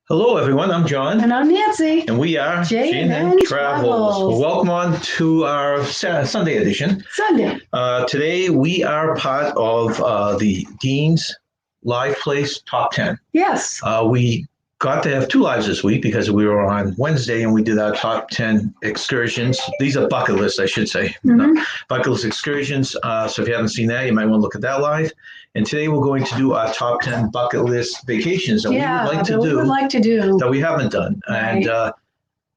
Hello, everyone. I'm John, And I'm Nancy. and we are J&N Travels. Well, welcome on to our Sunday edition. Sunday. Today, we are part of the Dean's Live Place Top 10. Yes. We got to have two lives this week because we were on Wednesday and we did our top 10 excursions. These are bucket lists, I should say. Bucket list excursions. So if you haven't seen that, you might want to look at that live. And today we're going to do our top 10 bucket list vacations that we would like to do that we haven't done. Right. And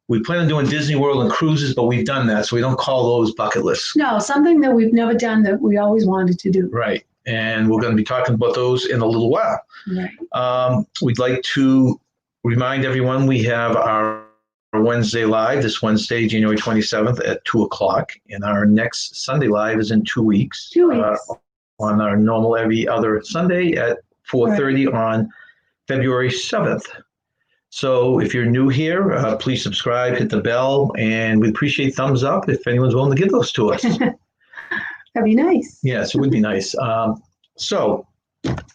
we plan on doing Disney World and cruises, but we've done that, so we don't call those bucket lists. No, something that we've never done that we always wanted to do. Right. And we're going to be talking about those in a little while. Right. We'd like to remind everyone we have our Wednesday live this Wednesday, January 27th at 2 o'clock. And our next Sunday live is in 2 weeks. 2 weeks. On our normal every other Sunday at 4:30 on February 7th. So if you're new here, please subscribe, hit the bell, and we appreciate thumbs up if anyone's willing to give those to us. That'd be nice. Yes, it would be nice. So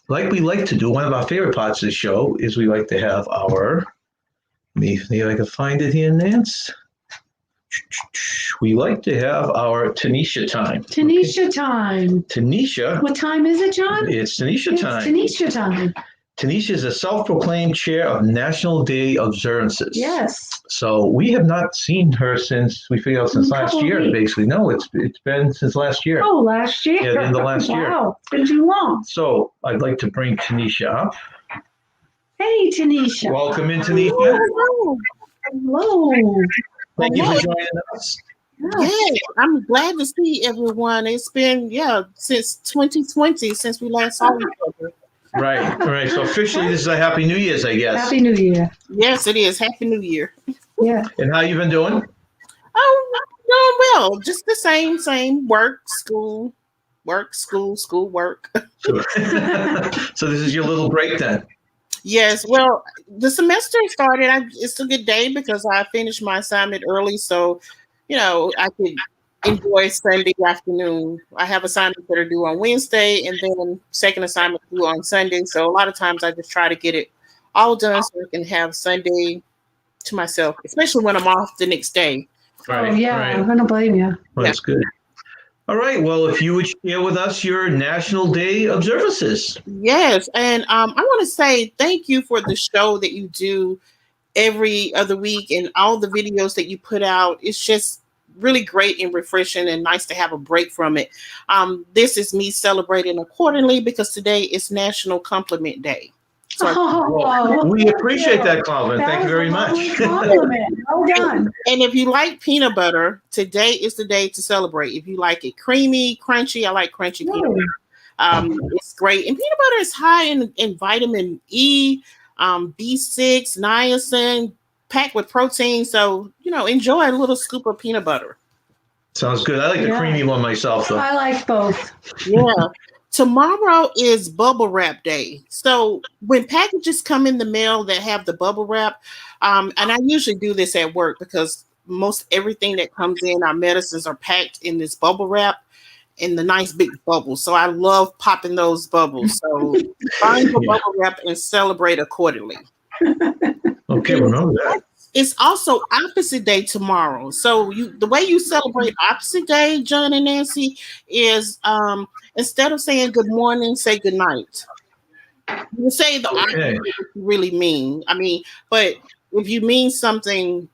like we like to do, one of our favorite parts of the show is we like to have our, let me see if I can find it here, Nance. We like to have our Tanisha time. Tanisha time. Tanisha. What time is it, John? It's Tanisha time. Tanisha time. Tanisha is a self-proclaimed chair of National Day observances. Yes. So we have not seen her since last year, basically. No, it's been since last year. Oh, last year. Yeah, in the last year. Wow, it's been too long. So I'd like to bring Tanisha up. Hey, Tanisha. Welcome in, Tanisha. Hello. Thank you for joining us. Yeah, I'm glad to see everyone. It's been, since 2020, since we last saw each other. Right. So officially, this is a Happy New Year's, I guess. Happy New Year. Yes, it is. Happy New Year. Yeah. And how you been doing? Oh, doing well. Just the same. Work, school, work. So this is your little break then? Yes. Well, the semester started. It's a good day because I finished my assignment early. So, I could enjoy Sunday afternoon. I have assignments that are due on Wednesday and then second assignment due on Sunday. So a lot of times I just try to get it all done so I can have Sunday to myself, especially when I'm off the next day. Right. Oh, yeah. Right. I'm going to blame you. Well, that's good. All right. Well, if you would share with us your National Day observances. Yes. And I want to say thank you for the show that you do every other week and all the videos that you put out. It's just really great and refreshing and nice to have a break from it. This is me celebrating accordingly because today is National Compliment Day. So we appreciate that compliment. Thank you very much. Compliment. Well done. And if you like peanut butter, today is the day to celebrate. If you like it creamy, crunchy, I like crunchy peanut butter. It's great. And peanut butter is high in vitamin E, B6, niacin, packed with protein. So, enjoy a little scoop of peanut butter. Sounds good. I like the creamy one myself, though. I like both. Yeah. Tomorrow is bubble wrap day. So when packages come in the mail that have the bubble wrap, and I usually do this at work because most everything that comes in, our medicines are packed in this bubble wrap in the nice big bubbles. So I love popping those bubbles. So find the bubble wrap and celebrate accordingly. Okay, remember that. It's also opposite day tomorrow. So the way you celebrate opposite day, John and Nancy, is instead of saying good morning, say good night. You say the opposite what you really mean. But if you mean something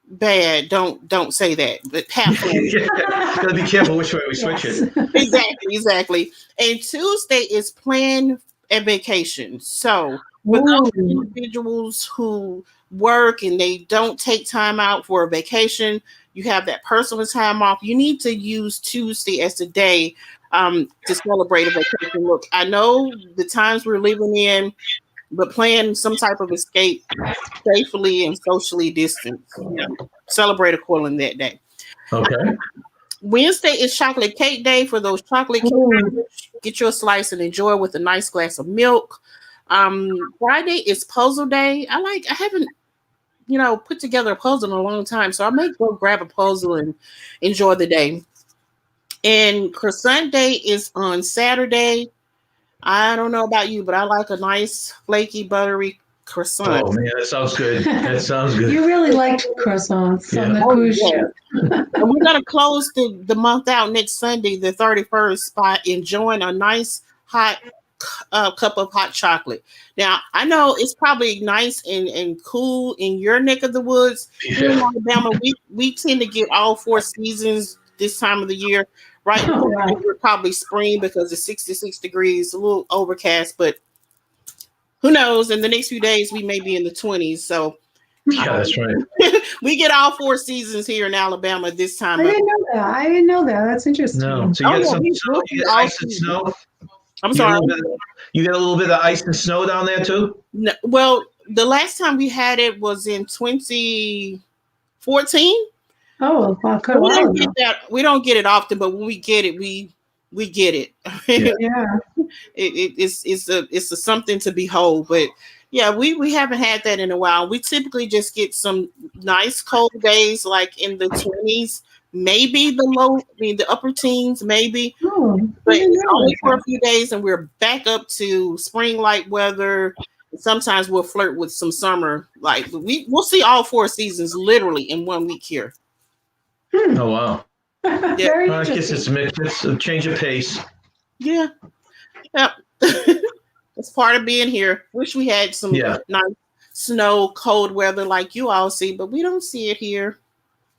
bad, don't say that. But gotta be careful which way we switch it. Exactly. And Tuesday is planned a vacation. So for those individuals who work and they don't take time out for a vacation, you have that personal time off. You need to use Tuesday as the day to celebrate a vacation. Look, I know the times we're living in, but plan some type of escape safely and socially distant. Celebrate accordingly that day. Okay. Wednesday is chocolate cake day for those chocolate cakes. Get you a slice and enjoy with a nice glass of milk. Friday is puzzle day. I haven't put together a puzzle in a long time, so I may go grab a puzzle and enjoy the day. And croissant day is on Saturday. I don't know about you, but I like a nice flaky buttery croissant. Oh man, that sounds good. That sounds good. You really like croissants on the Oh, cruise yeah. ship. And we're going to close the month out next Sunday, the 31st, by enjoying a nice hot cup of hot chocolate. Now, I know it's probably nice and cool in your neck of the woods. Here in Alabama, we tend to get all 4 seasons this time of the year. Right now, we're probably spring because it's 66 degrees, a little overcast, but who knows? In the next few days, we may be in the 20s. So, yeah, that's right. we get all 4 seasons here in Alabama this time. I didn't know that. That's interesting. No, so you get some snow, you get ice and snow. I'm sorry. You get a little bit of ice and snow down there too? No, well, the last time we had it was in 2014. Oh, wow, we don't get that. We don't get it often, but when we get it, we get it. Yeah. It's a something to behold. But yeah, we haven't had that in a while. We typically just get some nice cold days, like in the 20s, maybe the upper teens, maybe. Oh, but it's only for a few days, and we're back up to spring-like weather. Sometimes we'll flirt with some summer. Like we'll see all 4 seasons literally in 1 week here. Oh wow! Very I guess interesting. it's a change of pace. Yeah, yep. It's part of being here. Wish we had some nice snow, cold weather like you all see, but we don't see it here.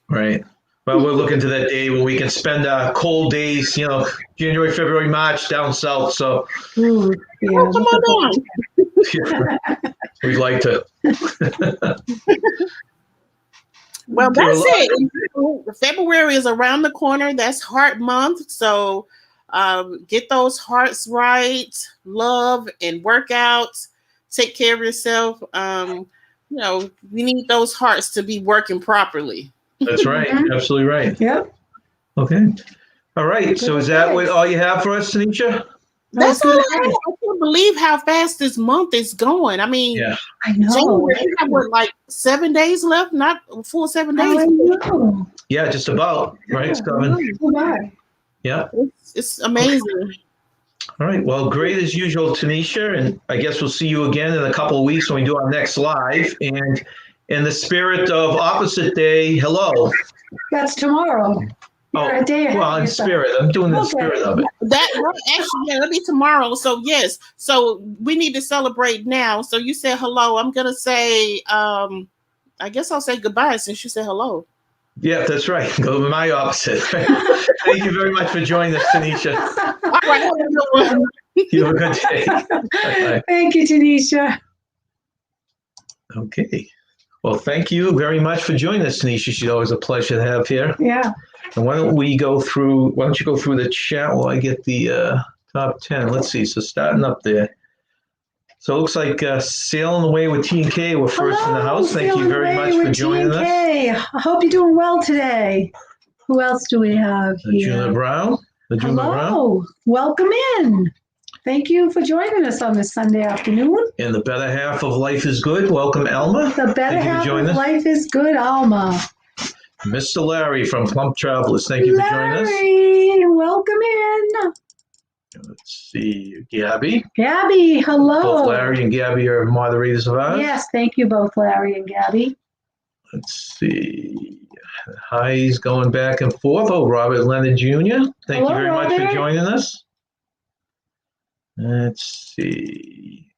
Right. Well, we're looking to that day when we can spend cold days, January, February, March down south. So, Ooh, yeah, come on down. We'd like to. Well, that's it. February is around the corner. That's Heart Month. So get those hearts right, love and work out. Take care of yourself. We need those hearts to be working properly. That's right. Absolutely right. Yep. Okay. All right. So is that all you have for us, Tanisha? That's all I have. I can't believe how fast this month is going. I mean, I know. January, we have like 7 days left, not full 7 days. I know. Yeah, just about, right? 7. Yeah. It's amazing. All right. Well, great as usual, Tanisha. And I guess we'll see you again in a couple of weeks when we do our next live. And in the spirit of opposite day, hello. That's tomorrow. In spirit. I'm doing the spirit of it. That'll be tomorrow. So yes. So we need to celebrate now. So you said hello. I'm gonna say I guess I'll say goodbye since you said hello. Yeah, that's right. Go my opposite. Thank you very much for joining us, Tanisha. All right, have a good one. You have a good day. Bye-bye. Thank you, Tanisha. Okay. Well, thank you very much for joining us, Tanisha. She's always a pleasure to have here. Yeah. And why don't you go through the chat while I get the top 10? Let's see. So starting up there. So it looks like Sailing Away with T&K. We're first in the house. Thank you very much for joining us. I hope you're doing well today. Who else do we have here? Juna Brown. Hello. Welcome in. Thank you for joining us on this Sunday afternoon. And the better half of Life is Good. Welcome, Alma. The better half of Life is Good, Alma. Mr. Larry from Plump Travelers. Thank you for joining us. Larry, welcome in. Let's see. Gabby. Gabby, hello. Both Larry and Gabby are moderators of ours. Yes, thank you both, Larry and Gabby. Let's see. Hi's going back and forth. Oh, Robert Leonard Jr. Thank you very much for joining us. Let's see.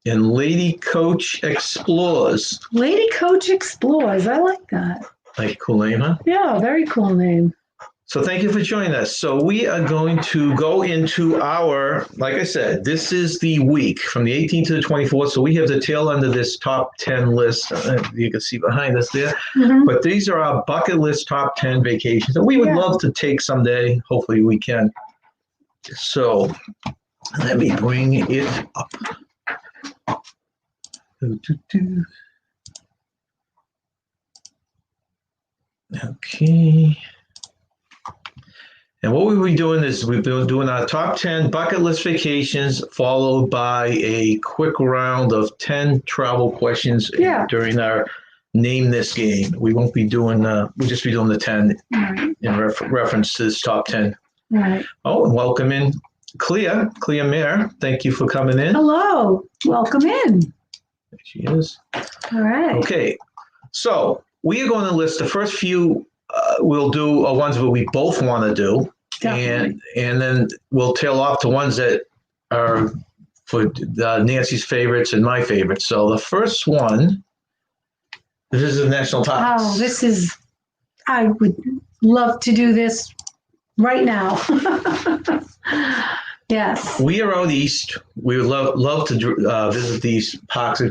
And Lady Coach Explores. Lady Coach Explores. I like that. Like cool name, huh? Yeah, very cool name. So thank you for joining us. So we are going to go into our, like I said, this is the week from the 18th to the 24th. So we have the tail end of this top 10 list. You can see behind us there. Mm-hmm. But these are our bucket list top 10 vacations that we would love to take someday. Hopefully we can. So let me bring it up. Okay. And what we'll be doing is we've been doing our top 10 bucket list vacations, followed by a quick round of 10 travel questions during our Name This game. We won't be doing, we'll just be doing the 10 in reference to this top 10. Right. Oh, and welcome in Clea Mayer. Thank you for coming in. Hello. Welcome in. She is. All right. Okay. So we are going to list the first few. We'll do ones that we both want to do, Definitely. and then we'll tail off to ones that are for Nancy's favorites and my favorites. So the first one, this is the national parks. Oh, I would love to do this right now. Yes. We are out east. We would love to visit these parks.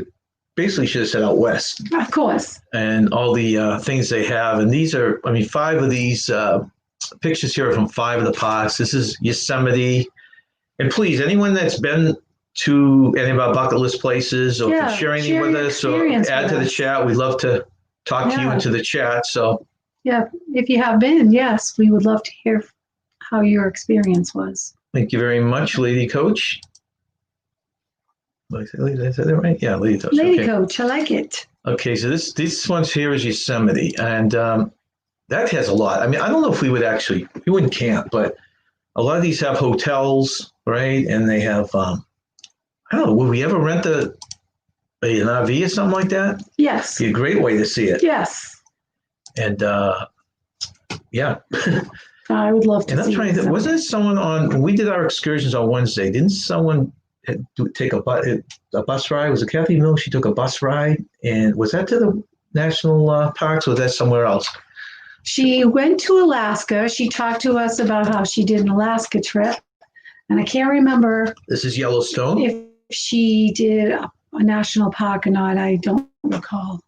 Basically, should have said out west. Of course. And all the things they have. And these are, 5 of these pictures here are from 5 of the parks. This is Yosemite. And please, anyone that's been to any of our bucket list places or can share anything with us or add to the chat, we'd love to talk to you into the chat. So, yeah, if you have been, yes, we would love to hear how your experience was. thank you very much, Lady Coach. Did I say that right? Yeah, Lady Coach. Lady Coach, I like it. Okay, so this one's here is Yosemite, and that has a lot. I don't know if we wouldn't camp, but a lot of these have hotels, right? And they have, I don't know, would we ever rent an RV or something like that? Yes. Be a great way to see it. Yes. And yeah. I would love to And I'm see trying to think, wasn't it someone when we did our excursions on Wednesday, didn't someone take a bus ride? Was it Kathy Mills? She took a bus ride, and was that to the national parks or was that somewhere else? She went to Alaska. She talked to us about how she did an Alaska trip, and I can't remember This is Yellowstone. if she did a national park or not. I don't recall.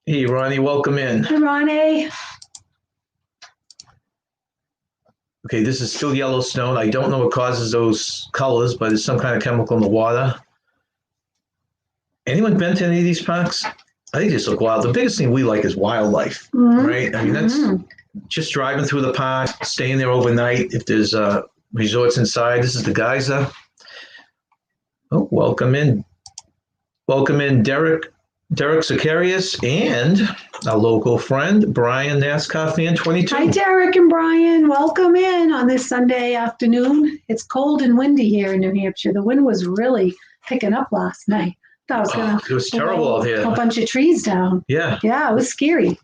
Hey, Ronnie, welcome in. Hi, Ronnie. Okay, this is still Yellowstone. I don't know what causes those colors, but it's some kind of chemical in the water. Anyone been to any of these parks? I think they just look wild. The biggest thing we like is wildlife, right? That's just driving through the park, staying there overnight. If there's resorts inside, this is the geyser. Oh, welcome in. Welcome in, Derek Zacharias, and our local friend, Brian, NASCAR fan 22. Hi, Derek and Brian. Welcome in on this Sunday afternoon. It's cold and windy here in New Hampshire. The wind was really picking up last night. It was terrible out here. A bunch of trees down. Yeah. Yeah, it was scary.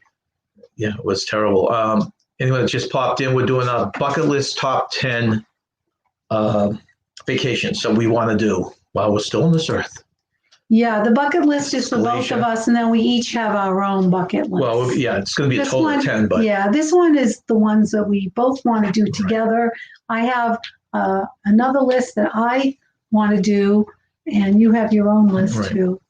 Yeah, it was terrible. Anyone that just popped in, we're doing a bucket list top 10 vacations that we want to do while we're still on this earth. Yeah, the bucket list is for both of us, and then we each have our own bucket list. Well, yeah, it's going to be a total of 10, but yeah, this one is the ones that we both want to do together. I have another list that I want to do, and you have your own list too.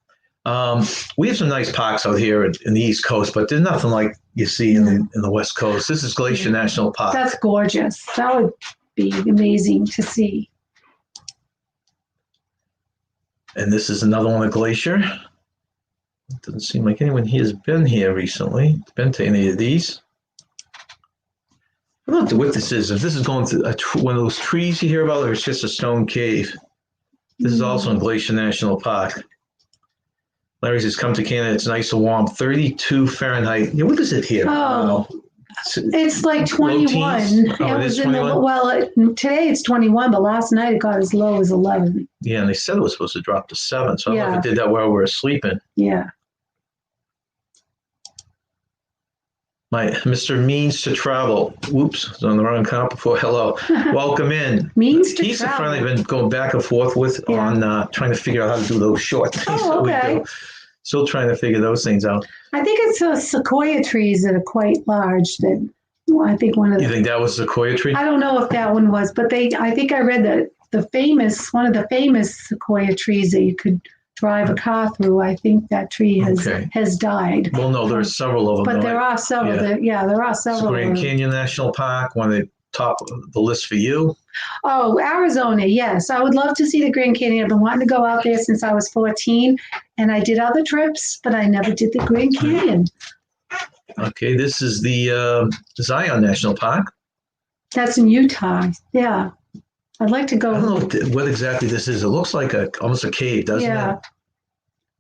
We have some nice parks out here in the East Coast, but there's nothing like you see in the West Coast. This is Glacier National Park. That's gorgeous. That would be amazing to see. And this is another one at Glacier. It doesn't seem like anyone here has been here recently, been to any of these. I don't know what this is. If this is going through one of those trees you hear about, or it's just a stone cave. This is also in Glacier National Park. Larry says, come to Canada. It's nice and warm. 32 Fahrenheit. Yeah, what is it here? Oh, it's like 21. Oh, it is 21? Today it's 21, but last night it got as low as 11. Yeah, and they said it was supposed to drop to 7. So I don't know if it did that while we were sleeping. Yeah. My Mr. Means to Travel. Whoops, I was on the wrong account before. Hello. Welcome in. Means to He's Travel. He's finally been going back and forth on trying to figure out how to do those short things that we do. Still trying to figure those things out. I think it's those sequoia trees that are quite large. That I think one of the. You think that was a sequoia tree? I don't know if that one was, but I think I read that one of the famous sequoia trees that you could drive a car through. I think that tree has died. Well, no, there are several of them. But there are several. There are several. Grand Canyon National Park, one of the top of the list for you. Oh, Arizona, yes. I would love to see the Grand Canyon. I've been wanting to go out there since I was 14, and I did other trips, but I never did the Grand Canyon. Okay, this is the Zion National Park. That's in Utah. Yeah. I'd like to go. I don't know what exactly this is. It looks like almost a cave, doesn't it? Yeah. I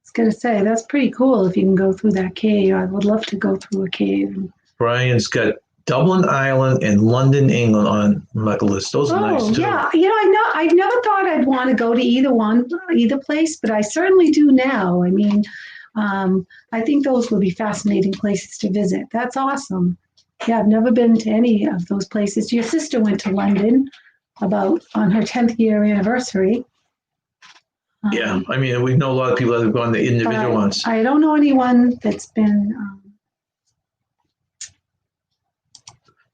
was going to say, that's pretty cool if you can go through that cave. I would love to go through a cave. Brian's got Dublin, Ireland, and London, England on my list. Those are nice too. Yeah. I never thought I'd want to go to either place, but I certainly do now. I mean, I think those would be fascinating places to visit. That's awesome. Yeah, I've never been to any of those places. Your sister went to London on her 10th year anniversary. Yeah, I mean, we know a lot of people that have gone to individual ones. I don't know anyone that's been.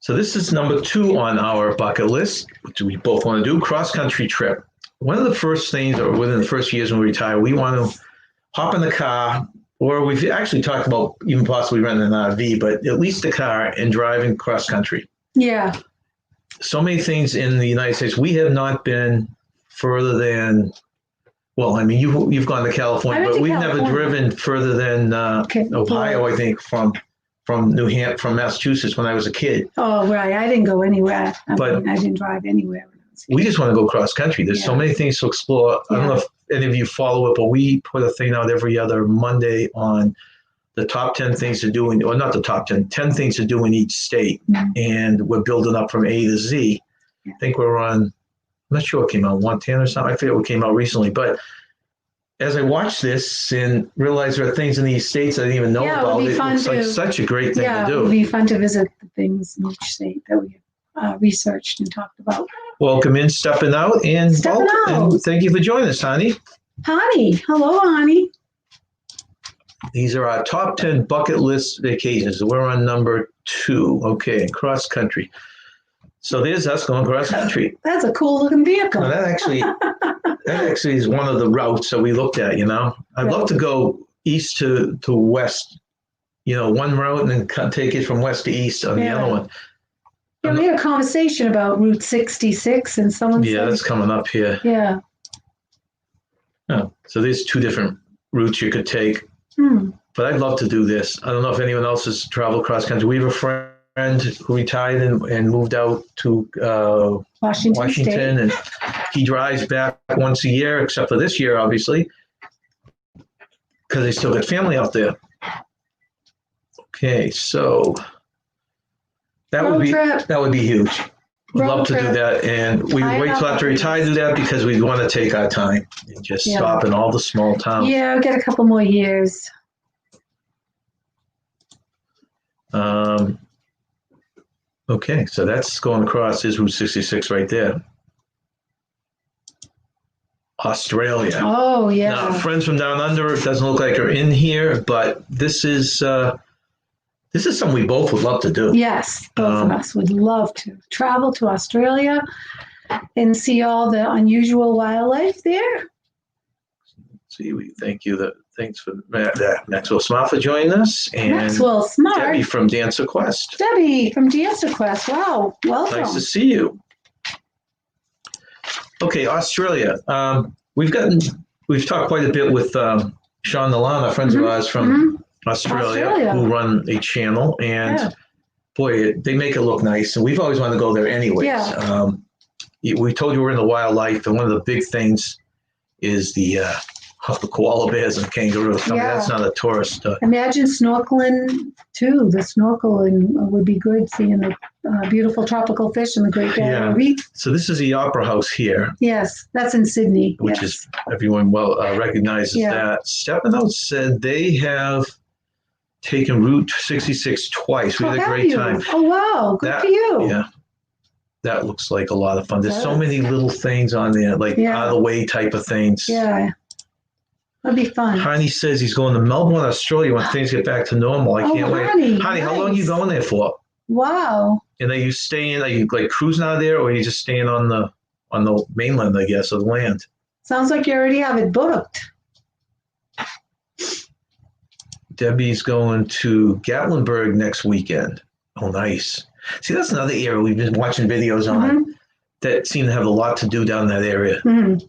So this is number 2 on our bucket list, which we both want to do, cross-country trip. One of the first things, or within the first years when we retire, we want to hop in the car, or we've actually talked about even possibly renting an RV, but at least a car and driving cross-country. Yeah. So many things in the United States. We have not been further than, well, I mean, you've gone to California, but we've never driven further than Ohio, I think, from Massachusetts when I was a kid. Oh, right. I didn't go anywhere. I didn't drive anywhere. We just want to go cross country. There's so many things to explore. I don't know if any of you follow it, but we put a thing out every other Monday on the top 10 things to do, or not the top 10 things to do in each state. Mm-hmm. And we're building up from A to Z. Yeah. I think we're on, I'm not sure what came out, 110 or something. I forget what came out recently. But as I watched this and realized there are things in these states I didn't even know about, it looks like such a great thing to do. It would be fun to visit the things in each state that we researched and talked about. Welcome in, stepping out, and thank you for joining us, Honey. Honey, hello, Honey. These are our top 10 bucket list vacations. We're on number 2. Okay, cross country. So there's us going cross country. That's a cool looking vehicle. Well, that actually is one of the routes that we looked at. I'd love to go east to west. One route and then take it from west to east on the other one. Yeah, we had a conversation about Route 66 and someone said, that's coming up here. Yeah. Oh, so there's 2 different routes you could take. But I'd love to do this. I don't know if anyone else has traveled cross country. We have a friend who retired and moved out to Washington, and he drives back once a year, except for this year, obviously, because they still got family out there. Okay, so that would be huge. We'd love to do that, and we would wait till after we retire to do that because we want to take our time and just stop in all the small towns. Yeah, we'll get a couple more years. Okay, so that's going across is Route 66 right there. Australia. Oh, yeah. Now, friends from down under, it doesn't look like are in here, but this is something we both would love to do. Yes, both of us would love to travel to Australia and see all the unusual wildlife there. See, we thank you. Thanks for Maxwell Smart for joining us. And Maxwell Smart. Debbie from Dancer Quest. Debbie from Dancer Quest. Wow, welcome. Nice to see you. Okay, Australia. We've talked quite a bit with Sean Nalana, friends of ours from Australia, who run a channel, and boy, they make it look nice. And we've always wanted to go there anyways. Yeah. We told you we're in the wildlife, and one of the big things is the koala bears and kangaroos. I mean, that's not a tourist. Imagine snorkeling too. The snorkeling would be good, seeing the beautiful tropical fish in the Great Barrier Reef. So this is the Opera House here. Yes, that's in Sydney. Which is, everyone recognizes that. Steppenwolf said they have taken Route 66 twice. We had a great time. Oh, wow. Good for you. Yeah. That looks like a lot of fun. There's so many little things on there, like out of the way type of things. Yeah. That'd be fun. Honey says he's going to Melbourne, Australia when things get back to normal. I can't wait. Honey, how long are you going there for? Wow. And are you like cruising out of there, or are you just staying on the mainland, I guess, of the land? Sounds like you already have it booked. Debbie's going to Gatlinburg next weekend. Oh, nice. See, that's another area we've been watching videos on that seem to have a lot to do down in that area. Mm-hmm.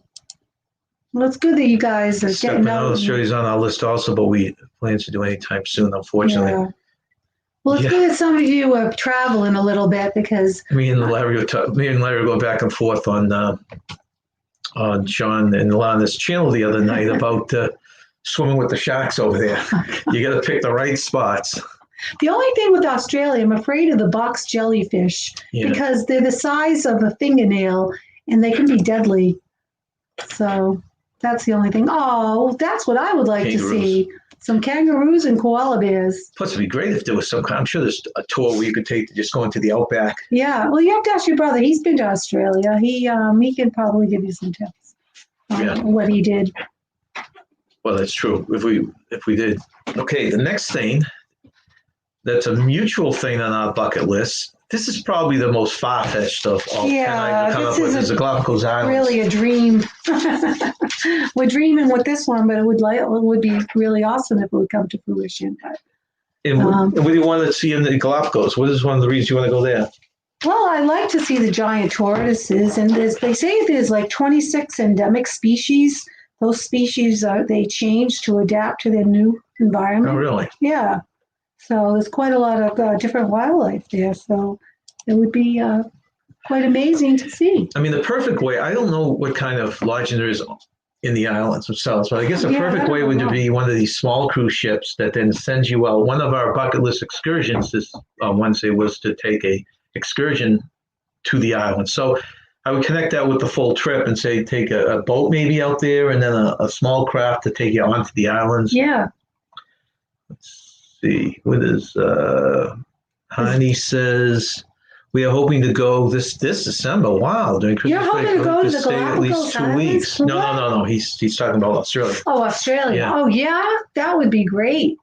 Well, it's good that you guys are getting out. Australia's on our list also, but we plan to do anytime soon, unfortunately. Yeah. Well, it's good that some of you are traveling a little bit because me and Larry go back and forth on Sean and Lana's channel the other night about swimming with the sharks over there. You got to pick the right spots. The only thing with Australia, I'm afraid of the box jellyfish because they're the size of a fingernail and they can be deadly. So that's the only thing. Oh, that's what I would like to see. some kangaroos and koala bears. Plus, it'd be great if there was some kind. I'm sure there's a tour where you could take to just go into the outback. Yeah, well, you have to ask your brother. He's been to Australia. He can probably give you some tips on what he did. Well, that's true. If we did. Okay, the next thing that's a mutual thing on our bucket list. This is probably the most far-fetched of all. Yeah, this is the Galapagos Islands. Really a dream. We're dreaming with this one, but it would be really awesome if it would come to fruition. But, And what do you want to see in the Galapagos? What is one of the reasons you want to go there? well, I like to see the giant tortoises, and they say there's like 26 endemic species. Those species they change to adapt to their new environment. Oh, really? Yeah. So there's quite a lot of different wildlife there. So it would be quite amazing to see. I mean, the perfect way, I don't know what kind of lodging there is in the islands themselves, but I guess the perfect way would be one of these small cruise ships that then sends you out. One of our bucket list excursions this Wednesday was to take a excursion to the island. So I would connect that with the full trip and say take a boat maybe out there and then a small craft to take you onto the islands. Yeah. Let's see, what is Hani says we are hoping to go this December. Wow, during Christmas You're hoping to go to the stay at least Galapagos 2 Islands? weeks. No. He's talking about Australia. Oh, Australia. Yeah. Oh, yeah, that would be great.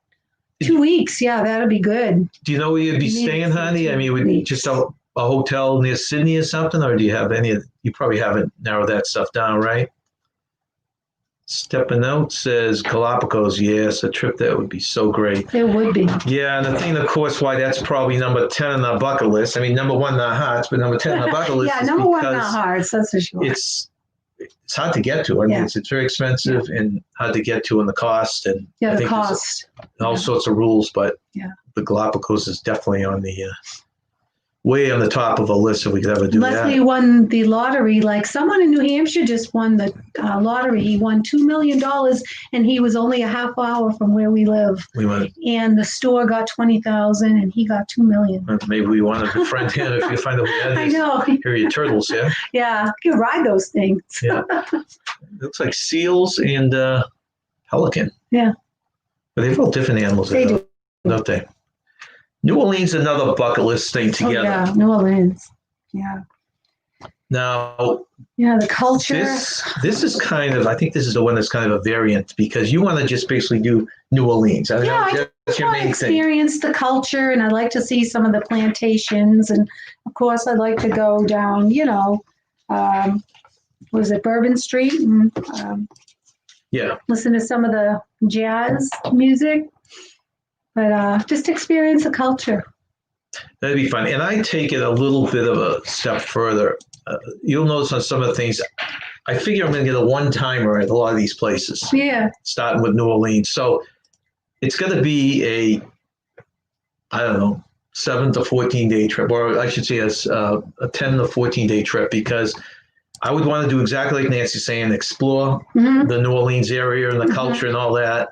2 weeks. Yeah, that'd be good. Do you know where you'd be staying, Hani? I mean, would just a hotel near Sydney or something, or do you have any? You probably haven't narrowed that stuff down, right? Stepping Out says Galapagos. Yes, a trip that would be so great. It would be. Yeah, and the thing, of course, why that's probably number 10 on our bucket list. I mean, number one, not hearts, but number 10 on the bucket list. Yeah, is number one, not because hearts, that's for sure. It's hard to get to. I mean, it's very expensive and hard to get to, and the cost and Yeah, I the think there's cost. all sorts of rules. But the Galapagos is definitely on the way on the top of a list if we could ever do that. Leslie won the lottery. Like someone in New Hampshire just won the lottery. He won $2 million, and he was only a half hour from where we live. And the store got 20,000, and he got 2 million. Maybe we want to befriend him if you find out who that is. I know. Here are your turtles, yeah? Yeah, you can ride those things. Yeah. Looks like seals and pelican. Yeah. But they're all different animals. They do. Don't they? New Orleans, another bucket list thing together. Oh, yeah, New Orleans. Yeah. Now, the culture. This is kind of, I think this is the one that's kind of a variant because you want to just basically do New Orleans. I just want to experience the culture, and I'd like to see some of the plantations. And of course, I'd like to go down, was it Bourbon Street? And, listen to some of the jazz music. But just experience the culture. That'd be fun. And I take it a little bit of a step further. You'll notice on some of the things, I figure I'm going to get a one-timer at a lot of these places. Yeah. Starting with New Orleans. So it's going to be a 7 to 14-day trip, or I should say a 10 to 14-day trip, because I would want to do exactly like Nancy's saying, explore the New Orleans area and the culture and all that.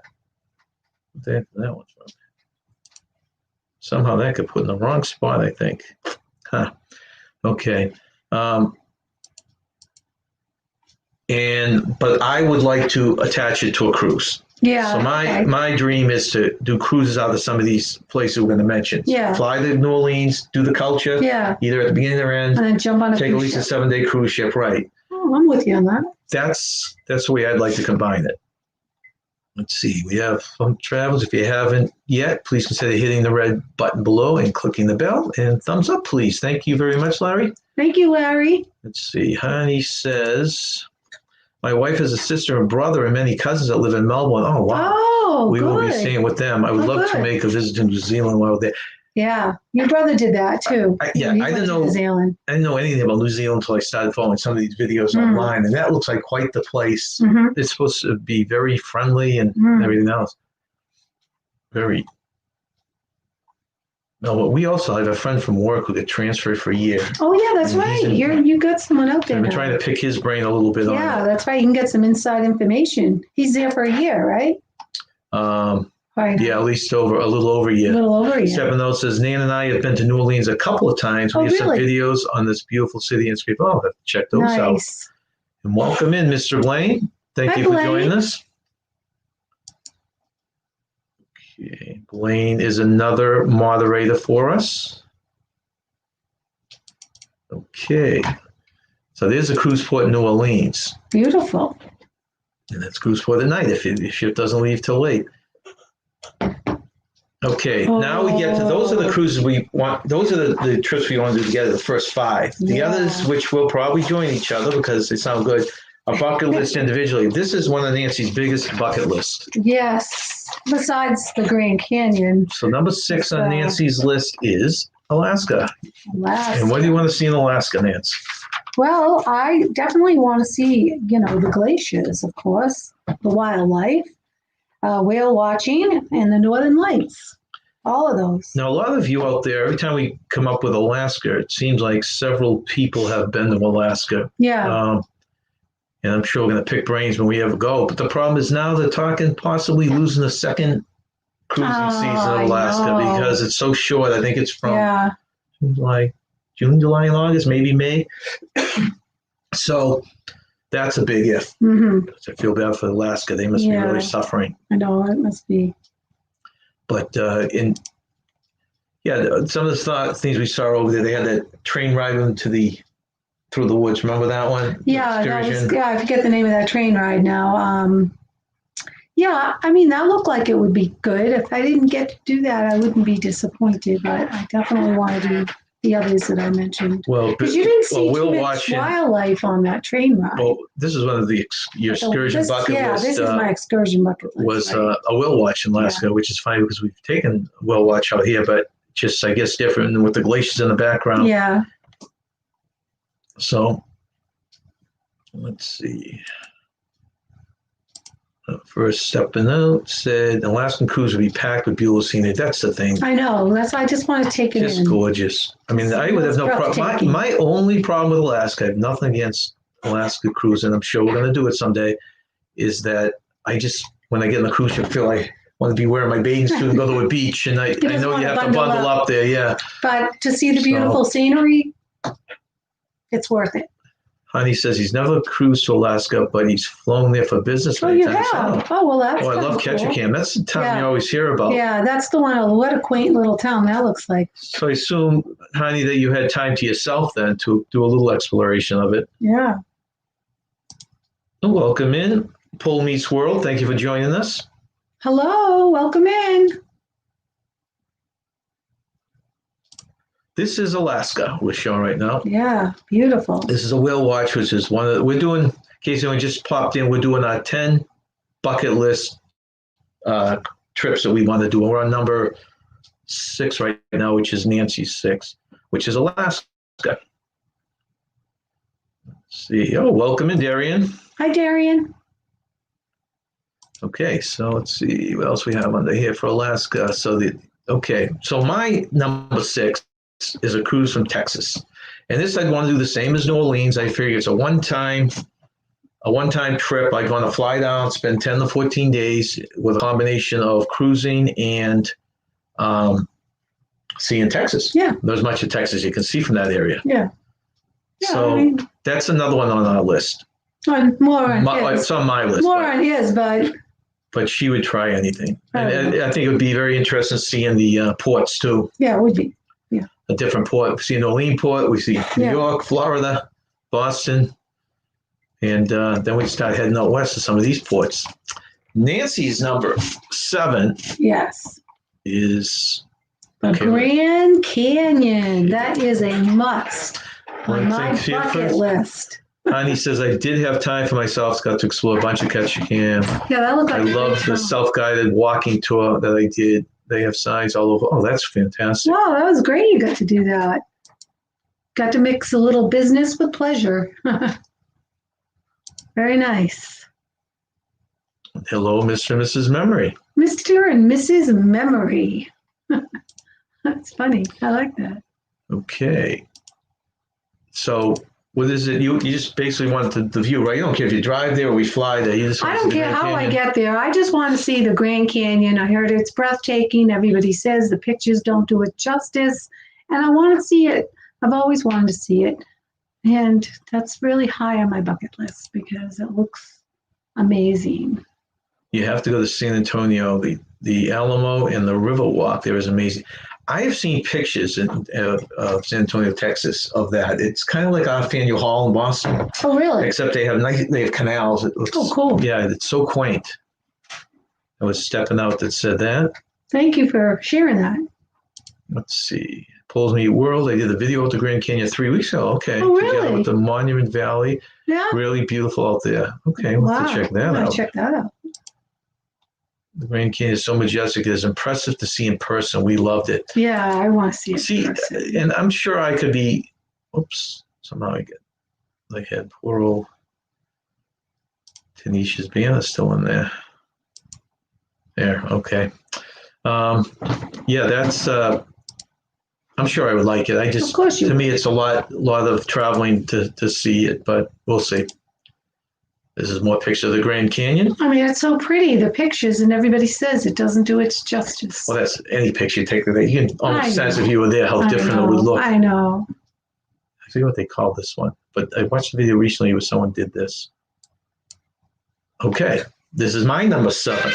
That one's wrong. Somehow that got put in the wrong spot, I think. Huh. Okay. But I would like to attach it to a cruise. Yeah. So my dream is to do cruises out of some of these places we're going to mention. Yeah. Fly to New Orleans, do the culture. Yeah. Either at the beginning or end. And then jump on take at least a 7-day cruise ship. Right. Oh, I'm with you on that. That's the way I'd like to combine it. Let's see. We have Fun Travels. If you haven't yet, please consider hitting the red button below and clicking the bell. And thumbs up, please. Thank you very much, Larry. Thank you, Larry. Let's see. Honey says, my wife has a sister and brother and many cousins that live in Melbourne. Oh, wow. Oh, we will be staying with them. I would love to make a visit to New Zealand while they're there. Yeah, your brother did that too. I didn't know New Zealand. I didn't know anything about New Zealand until I started following some of these videos online, and that looks like quite the place. It's supposed to be very friendly and everything else. Very. No, but we also have a friend from work who got transferred for a year. Oh yeah, that's right. You got someone out there. I've been trying to pick his brain a little bit. Yeah, that's right. You can get some inside information. He's there for a year, right? Yeah, at least a little over a year. A little over a year. Stephen Note says, Nan and I have been to New Orleans a couple of times. We have some videos on this beautiful city and script. Oh, I'll have to check those out. And welcome in, Mr. Blaine. Thank you for joining us. Okay. Blaine is another moderator for us. Okay. So there's a cruise port in New Orleans. Beautiful. And that's cruise port at night if the ship doesn't leave till late. Okay, now we get to those are the cruises we want. Those are the trips we want to do together, the first 5. The others, which will probably join each other because they sound good, a bucket list individually. This is one of Nancy's biggest bucket lists. Yes, besides the Grand Canyon. So number 6 on Nancy's list is Alaska. Alaska. And what do you want to see in Alaska, Nance? Well, I definitely want to see, the glaciers, of course, the wildlife, whale watching, and the northern lights. All of those. Now, a lot of you out there, every time we come up with Alaska, it seems like several people have been to Alaska. Yeah. And I'm sure we're going to pick brains when we ever go. But the problem is now they're talking possibly losing the second cruising season of Alaska because it's so short. I think it's from like June, July, and August, maybe May. So that's a big if. Mm-hmm. I feel bad for Alaska. They must be really suffering. I know, it must be. But some of the things we saw over there, they had that train ride through the woods. Remember that one? Yeah, I forget the name of that train ride now. I mean, that looked like it would be good. If I didn't get to do that, I wouldn't be disappointed, but I definitely want to do the others that I mentioned. Well, because you didn't see too much wildlife on that train ride. Well, this is one of your excursion bucket list. Yeah, this is my excursion bucket list. Was a whale watch in Alaska, which is funny because we've taken whale watch out here, but just, I guess, different with the glaciers in the background. Yeah. So, let's see. First step in note said Alaskan cruise would be packed with beautiful scenery. That's the thing. I know. That's why I just want to take it in. Just gorgeous. I mean, I would have no problem. My only problem with Alaska, I have nothing against Alaska cruise, and I'm sure we're going to do it someday, is that when I get on the cruise ship, I feel like I want to be wearing my bathing suit and go to a beach, and I know you have to bundle up there, yeah. But to see the beautiful scenery, it's worth it. Honey says he's never cruised to Alaska, but he's flown there for business. Oh, you have? Oh, well, that's I love Ketchikan. That's the town you always hear about. Yeah, that's the one. What a quaint little town that looks like. So I assume, Honey, that you had time to yourself then to do a little exploration of it. Yeah. Welcome in, Pole Meets World. Thank you for joining us. Hello, welcome in. This is Alaska we're showing right now. Yeah, beautiful. This is a whale watch, which is we're doing, in case anyone just popped in, we're doing our 10 bucket list trips that we want to do. And we're on number 6 right now, which is Nancy's 6, which is Alaska. Let's see. Oh, welcome in, Darian. Hi, Darian. Okay, so let's see what else we have under here for Alaska. So my number 6 is a cruise from Texas. And this I'd want to do the same as New Orleans. I figure it's a one-time trip. I'd want to fly down, spend 10 to 14 days with a combination of cruising and seeing Texas. Yeah. There's much of Texas you can see from that area. Yeah. So that's another one on our list. More on his. It's on my list. More on his, but she would try anything. And I think it would be very interesting seeing the ports too. Yeah, it would be. Yeah. A different port. We see an Orleans port. We see New York, Florida, Boston. And then we start heading out west to some of these ports. Nancy's number 7. Yes. Is the Grand Canyon. That is a must on my bucket list. Honey says, I did have time for myself. Got to explore a bunch of Ketchikan. Yeah, that looked like I love the self-guided walking tour that I did. They have signs all over. Oh, that's fantastic. Wow, that was great. You got to do that. Got to mix a little business with pleasure. Very nice. Hello, Mr. and Mrs. Memory. Mr. and Mrs. Memory. That's funny. I like that. Okay. So what is it? You just basically want the view, right? You don't care if you drive there or we fly there. I don't care how I get there. I just want to see the Grand Canyon. I heard it's breathtaking. Everybody says the pictures don't do it justice. And I want to see it. I've always wanted to see it. And that's really high on my bucket list because it looks amazing. You have to go to San Antonio. The Alamo and the Riverwalk there is amazing. I have seen pictures of San Antonio, Texas, of that. It's kind of like our Faneuil Hall in Boston. Oh, really? Except they have canals. It looks, oh, cool. Yeah, it's so quaint. I was stepping out that said that. Thank you for sharing that. Let's see. Pulls Me World. I did a video at the Grand Canyon 3 weeks ago. Okay. Oh, really? Together with the Monument Valley. Yeah. Really beautiful out there. Okay, we'll have to check that out. Check that out. The Grand Canyon is so majestic. It is impressive to see in person. We loved it. Yeah, I want to see it in person. And I'm sure I could be. Oops. Somehow I get the head. Poor old Tanisha's band is still in there. There. Okay. Yeah, that's. I'm sure I would like it. Of course you to would. me, it's a lot of traveling to see it, but we'll see. This is more picture of the Grand Canyon. I mean, it's so pretty, the pictures, and everybody says it doesn't do its justice. Well, that's any picture you take of that. You can almost sense if you were there how different it would look. I know. I forget what they call this one, but I watched a video recently where someone did this. Okay, this is my number 7.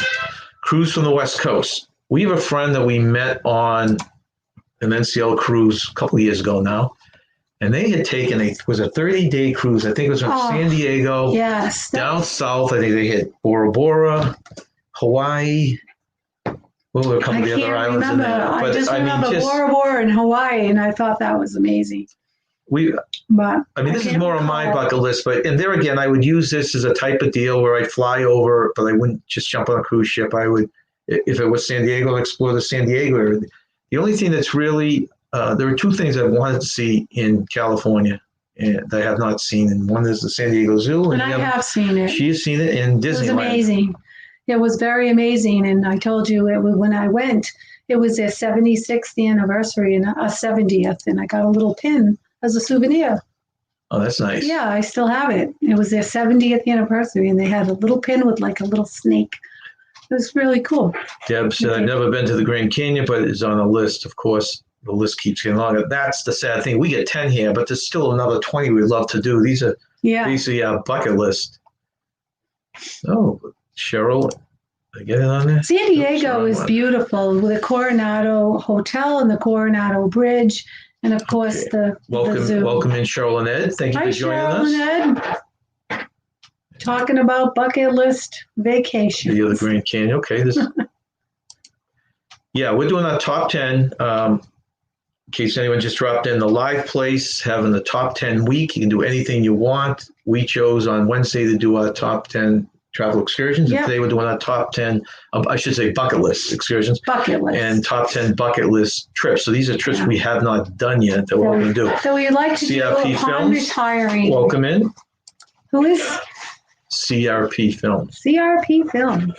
Cruise from the West Coast. We have a friend that we met on an NCL cruise a couple of years ago now. And they had taken a 30-day cruise. I think it was from San Diego down south. I think they hit Bora Bora, Hawaii. What were a couple of the other islands in there? But I just remember Bora Bora and Hawaii, and I thought that was amazing. This is more on my bucket list. And there again, I would use this as a type of deal where I'd fly over, but I wouldn't just jump on a cruise ship. I would, if it was San Diego, explore the San Diego area. The only thing that's really there are 2 things I wanted to see in California that I have not seen, and one is the San Diego Zoo. And I have seen it. She has seen it in Disneyland. It was amazing. It was very amazing, and I told you when I went, it was their 76th anniversary and a 70th, and I got a little pin as a souvenir. Oh, that's nice. Yeah, I still have it. It was their 70th anniversary, and they had a little pin with like a little snake. It was really cool. Deb said, I've never been to the Grand Canyon, but it's on a list, of course. The list keeps getting longer. That's the sad thing. We get 10 here, but there's still another 20 we'd love to do. These are bucket list. Oh, Cheryl, I get it on there? San Diego is beautiful with the Coronado Hotel and the Coronado Bridge, and of course the zoo. Welcome in, Cheryl and Ed. Thank you for joining us. Cheryl and Ed. Talking about bucket list vacations. The Grand Canyon. Okay. Yeah, we're doing our top 10. In case anyone just dropped in, the live place having the top 10 week. You can do anything you want. We chose on Wednesday to do our top 10 travel excursions. And today we're doing our top 10, bucket list excursions. Bucket list. And top 10 bucket list trips. So these are trips we have not done yet that we're going to do. So we'd like to CRP do upon Films. Retiring. Welcome in. Who is? CRP Films. CRP Films.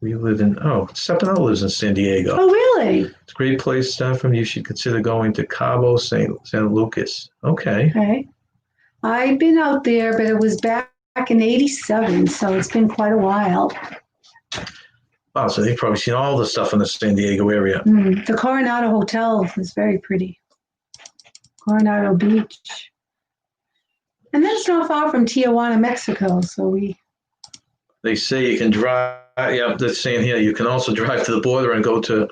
We live in, Stefano lives in San Diego. Oh, really? It's a great place, Stefan. You should consider going to Cabo San Lucas. Okay. I've been out there, but it was back in 87, so it's been quite a while. Wow, so they've probably seen all the stuff in the San Diego area. The Coronado Hotel is very pretty. Coronado Beach. And then it's not far from Tijuana, Mexico, so They say you can drive. Yeah, they're saying here you can also drive to the border and go to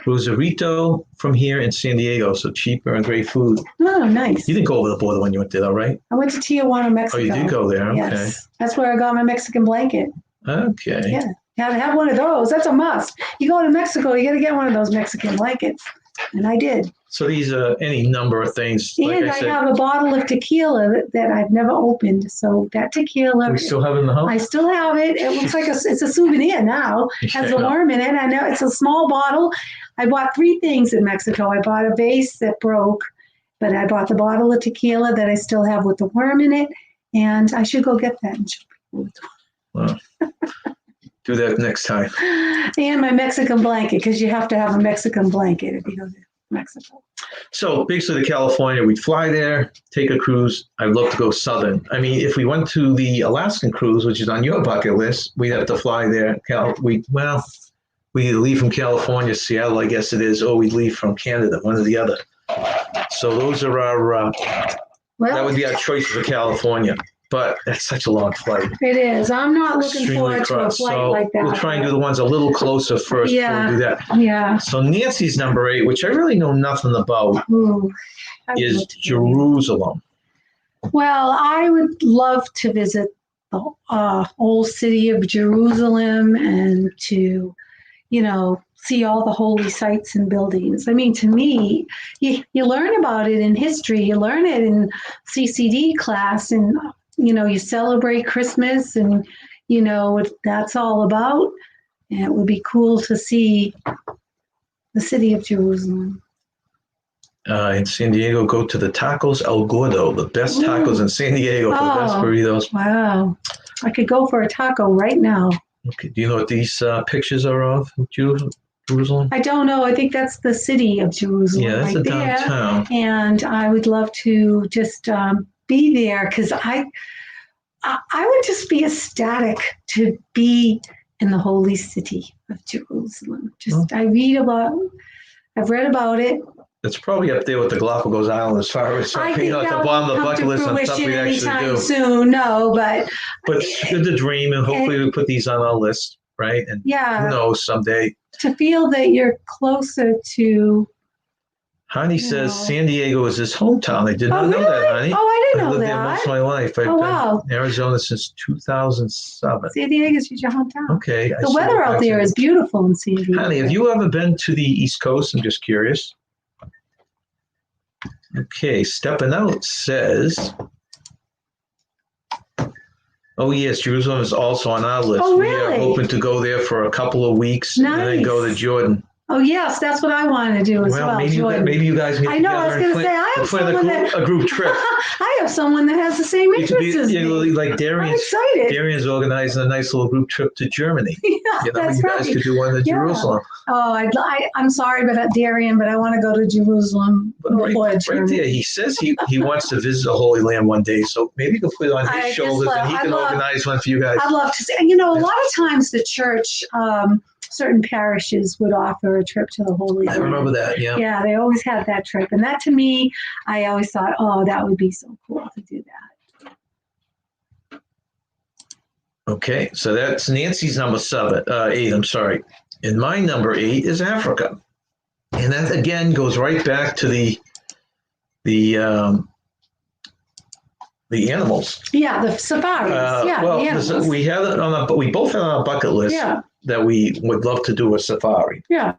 Rosarito from here in San Diego. So cheaper and great food. Oh, nice. You didn't go over the border when you went there, though, right? I went to Tijuana, Mexico. Oh, you did go there. Okay. Yes. That's where I got my Mexican blanket. Okay. Yeah. You have to have one of those. That's a must. You go to Mexico, you got to get one of those Mexican blankets. And I did. So these are any number of things. And I have a bottle of tequila that I've never opened. So that tequila. We still have it in the house? I still have it. It looks like it's a souvenir now. It has a worm in it. I know it's a small bottle. I bought 3 things in Mexico. I bought a vase that broke, but I bought the bottle of tequila that I still have with the worm in it. And I should go get that and show people. Wow. Do that next time. And my Mexican blanket, because you have to have a Mexican blanket if you go to Mexico. So basically, to California, we'd fly there, take a cruise. I'd love to go southern. I mean, if we went to the Alaskan cruise, which is on your bucket list, we'd have to fly there. We either leave from California, Seattle, I guess it is, or we'd leave from Canada, one or the other. So those are our That would be our choice for California. But that's such a long flight. It is. I'm not looking Extremely forward to a flight like that. We'll try and do the ones a little closer first before we do that. Yeah. So Nancy's number 8, which I really know nothing about, is Jerusalem. Well, I would love to visit the old city of Jerusalem and to, see all the holy sites and buildings. I mean, to me, you learn about it in history. You learn it in CCD class, and you celebrate Christmas, and what that's all about. And it would be cool to see the city of Jerusalem. In San Diego, go to the Tacos El Gordo, the best tacos in San Diego for the best burritos. Wow. I could go for a taco right now. Okay. Do you know what these pictures are of Jerusalem? I don't know. I think that's the city of Jerusalem. Yeah, that's right the downtown. There. And I would love to just be there, because I would just be ecstatic to be in the holy city of Jerusalem. I've read about it. It's probably up there with the Galapagos Islands as far as I think at the bottom of the bucket list and stuff we actually do. Soon, no, but it's good to dream, and hopefully we put these on our list, right? And who knows, someday. To feel that you're closer to. Honey says San Diego is his hometown. I did not know that, honey. Oh, I didn't know lived that. there most of my life. I've been in Arizona since 2007. San Diego is your hometown. Okay. The weather out there is beautiful in San Diego. Honey, have you ever been to the East Coast? I'm just curious. Okay, Stepping Out says, oh yes, Jerusalem is also on our list. Oh, really? We are hoping to go there for a couple of weeks and then go to Jordan. Oh yes, that's what I want to do as well. Maybe you guys meet I know. I was going to say I have someone a group trip. I have someone that has the same interests as me. Like Darian's. I'm excited. Darian's organizing a nice little group trip to Germany. That's right. Guys could do one to Jerusalem. Oh, I'm sorry about Darian, but I want to go to Jerusalem. Right there, he says he wants to visit the Holy Land one day, so maybe you can put it on his shoulders and he can organize one for you guys. I'd love to see. A lot of times the church. Certain parishes would offer a trip to the Holy Land. I remember that, yeah. Yeah, they always had that trip. And that, to me, I always thought, that would be so cool to do that. Okay, so that's Nancy's number 8, I'm sorry. And my number 8 is Africa. And that, again, goes right back to the animals. Yeah, the safaris. The animals. We both had on our bucket list that we would love to do a safari. Yeah.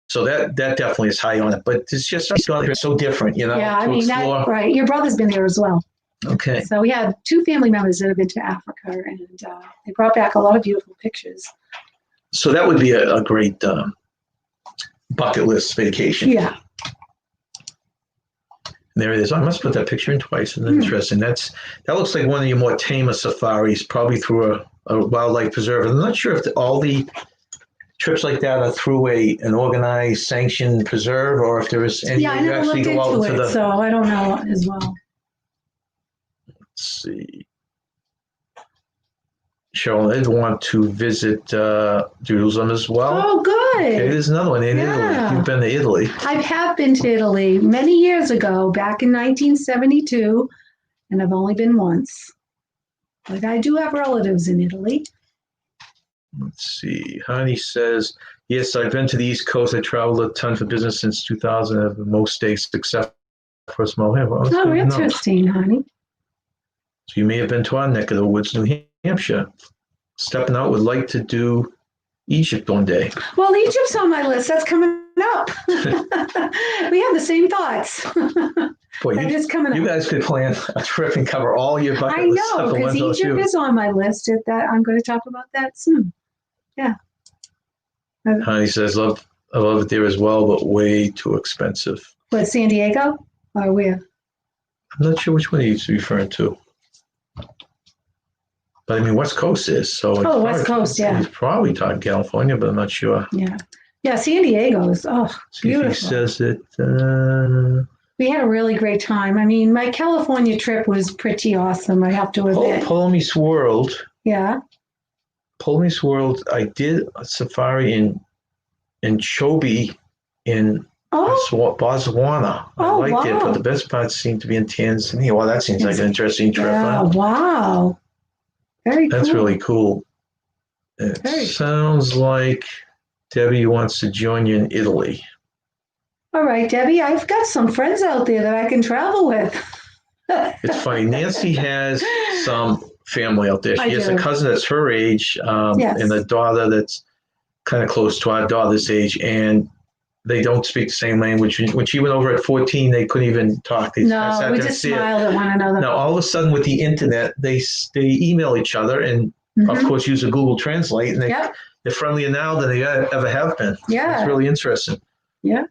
So that definitely is high on it, but it's just so different, Yeah, I mean, right. Your brother's been there as well. Okay. So we had 2 family members that have been to Africa, and they brought back a lot of beautiful pictures. So that would be a great bucket list vacation. Yeah. There it is. I must put that picture in twice. It's interesting. That looks like one of your more tamer safaris, probably through a wildlife preserve. I'm not sure if all the trips like that are through an organized, sanctioned preserve, or if there is any way you actually go out to the. So I don't know as well. Let's see. Cheryl, I'd want to visit Jerusalem as well. Oh, good. Okay, there's another one in Italy. You've been to Italy. I have been to Italy many years ago, back in 1972, and I've only been once. But I do have relatives in Italy. Let's see. Honey says, yes, I've been to the East Coast. I traveled a ton for business since 2000 of most states except for a small handful. Oh, interesting, honey. So you may have been to our neck of the woods, New Hampshire. Stepping Out would like to do Egypt one day. Well, Egypt's on my list. That's coming up. We have the same thoughts. Boy, you guys could plan a trip and cover all your bucket list stuff. I know, because Egypt is on my list. I'm going to talk about that soon. Yeah. Honey says, I love it there as well, but way too expensive. What, San Diego? Or where? I'm not sure which one he's referring to. But I mean, West Coast is. So West Coast, yeah. He's probably talking California, but I'm not sure. Yeah. Yeah, San Diego is, beautiful. He says it. We had a really great time. I mean, my California trip was pretty awesome, I have to admit. Ptolemy World. Yeah. Ptolemy World, I did a safari in in Chobe in Botswana. I liked it, but the best parts seem to be in Tanzania. Well, that seems like an interesting trip. Yeah, wow. Very cool. That's really cool. It sounds like Debbie wants to join you in Italy. All right, Debbie, I've got some friends out there that I can travel with. It's funny. Nancy has some family out there. She has a cousin that's her age and a daughter that's kind of close to our daughter's age, and they don't speak the same language. When she went over at 14, they couldn't even talk. We just smiled at one another. Now, all of a sudden, with the internet, they email each other and, of course, use a Google Translate, and they're friendlier now than they ever have been. Yeah. It's really interesting. Yeah.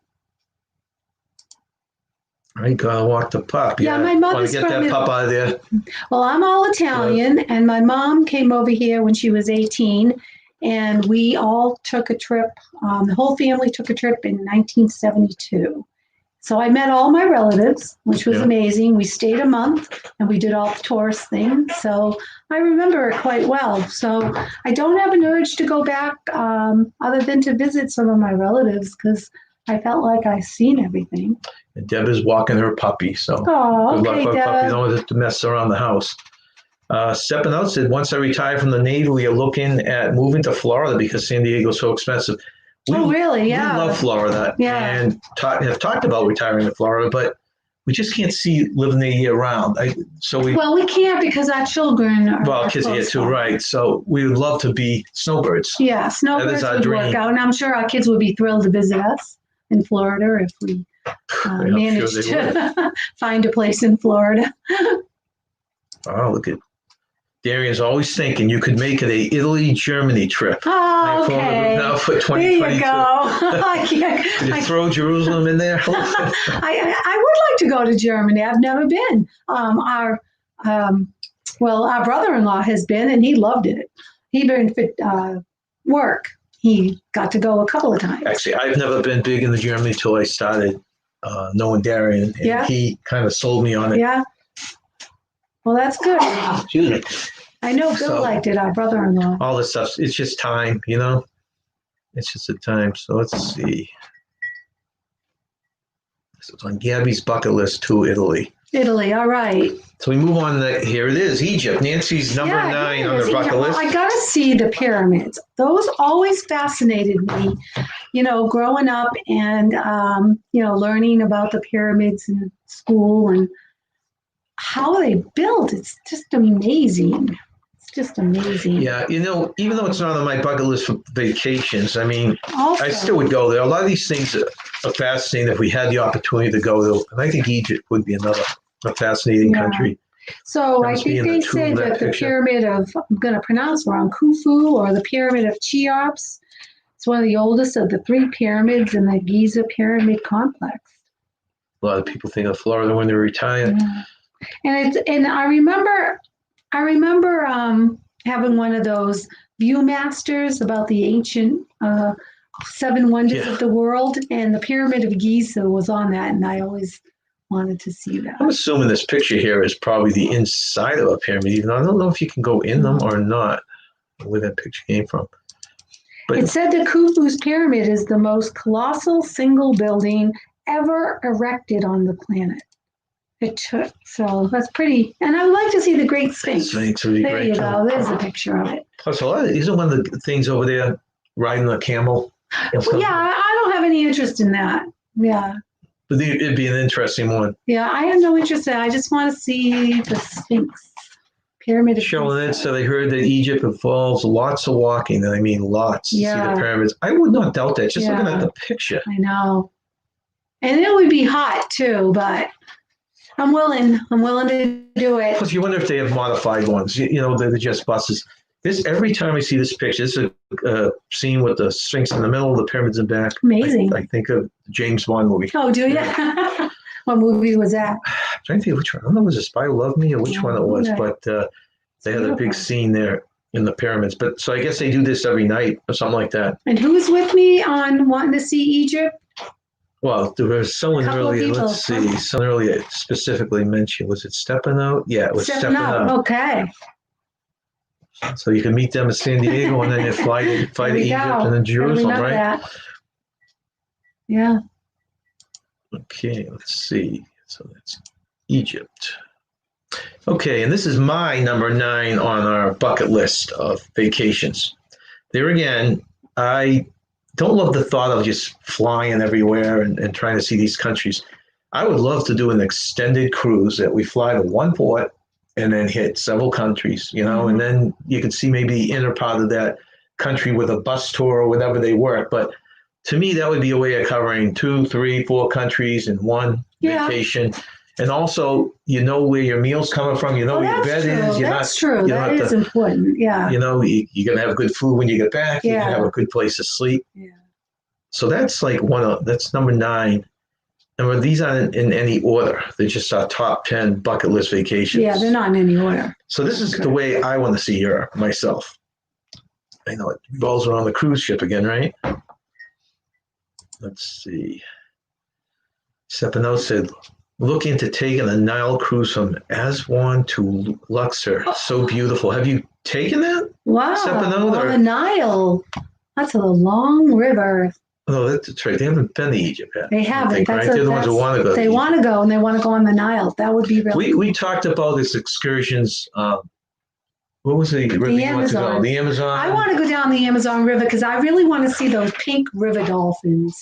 I gotta walk the pup. Yeah, my mother's want to get that pup out of there. Well, I'm all Italian, and my mom came over here when she was 18, and we all took a trip. The whole family took a trip in 1972. So I met all my relatives, which was amazing. We stayed a month, and we did all the tourist things. So I remember it quite well. So I don't have an urge to go back other than to visit some of my relatives because I felt like I've seen everything. And Deb is walking her puppy, so good luck with puppy. Don't have to mess around the house. Stepping out said, once I retire from the Navy, we are looking at moving to Florida because San Diego is so expensive. Really? Yeah. We love Florida and have talked about retiring to Florida, but we just can't see living there year round. We can't because our children are kids are here too, right? So we would love to be snowbirds. Yeah, snowbirds would work out, and I'm sure our kids would be thrilled to visit us in Florida if we managed to find a place in Florida. Oh, look at Darian's always thinking you could make it a Italy-Germany trip. Oh, okay. Now for 2022. There you go. Could you throw Jerusalem in there? I would like to go to Germany. I've never been. Our brother-in-law has been, and he loved it. He been for work. He got to go a couple of times. Actually, I've never been big into Germany until I started knowing Darian, and he kind of sold me on it. Yeah. Well, that's good. Excuse me. I know Bill liked it, our brother-in-law. All this stuff, it's just time, It's just a time. So let's see. This is on Gabby's bucket list to Italy. Italy, all right. So we move on. Here it is, Egypt. Nancy's number 9 on the bucket list. I got to see the pyramids. Those always fascinated me, growing up and, learning about the pyramids in school and how they built. It's just amazing. It's just amazing. Yeah, even though it's not on my bucket list for vacations, I still would go there. A lot of these things are fascinating if we had the opportunity to go there. And I think Egypt would be another fascinating country. So I think they say that the pyramid of, I'm going to pronounce wrong, Khufu, or the pyramid of Cheops, it's one of the oldest of the 3 pyramids in the Giza pyramid complex. A lot of people think of Florida when they retire. Yeah. And I remember having one of those Viewmasters about the ancient 7 wonders of the world, and the Pyramid of Giza was on that, and I always wanted to see that. I'm assuming this picture here is probably the inside of a pyramid. Even though I don't know if you can go in them or not, where that picture came from. But it said that Khufu's pyramid is the most colossal single building ever erected on the planet. So that's pretty, and I would like to see the Great Sphinx. Sphinx would be there great. You go. There's a picture of it. Plus, isn't one of the things over there riding a camel? Well, yeah, I don't have any interest in that. Yeah. But it'd be an interesting one. Yeah, I have no interest in it. I just want to see the Sphinx. Pyramid of Showing it, so they heard that Egypt involves lots of walking, and I mean lots to see the pyramids. I would not doubt that, just looking at the picture. I know. And it would be hot too, but I'm willing to do it. Plus, you wonder if they have modified ones. They're just buses. Every time I see this picture, this is a scene with the Sphinx in the middle, the pyramids in back. Amazing. I think of the James Bond movie. Oh, do you? What movie was that? I'm trying to think which one. I don't know, was it Spy Who Loved Me or which one it was, but they had a big scene there in the pyramids. But so I guess they do this every night or something like that. And who's with me on wanting to see Egypt? Well, there was someone earlier, let's see, someone earlier specifically mentioned, was it Stepanout? Yeah, it was Stepanout. Okay. So you can meet them in San Diego and then you fly to Egypt and then Jerusalem, right? Yeah. Okay, let's see. So that's Egypt. Okay, and this is my number 9 on our bucket list of vacations. There again, I don't love the thought of just flying everywhere and trying to see these countries. I would love to do an extended cruise that we fly to one port and then hit several countries, and then you can see maybe the inner part of that country with a bus tour or whatever they work. But to me, that would be a way of covering 2, 3, 4 countries in one vacation. And also, where your meal's coming from, where your bed is. That's true. That is important. Yeah. You're going to have good food when you get back. Yeah. You can have a good place to sleep. Yeah. So that's like that's number 9. And these aren't in any order. They're just our top 10 bucket list vacations. Yeah, they're not in any order. So this is the way I want to see Europe myself. I know it revolves around the cruise ship again, right? Let's see. Stefano said, look into taking a Nile cruise from Aswan to Luxor. So beautiful. Have you taken that? Wow. Stefano, the Nile. That's a long river. No, that's right. They haven't been to Egypt yet. They haven't. Right? They're the ones who want to go. They want to go, and they want to go on the Nile. That would be really We talked about this excursions. What was the river you want to go? The Amazon? I want to go down the Amazon River because I really want to see those pink river dolphins.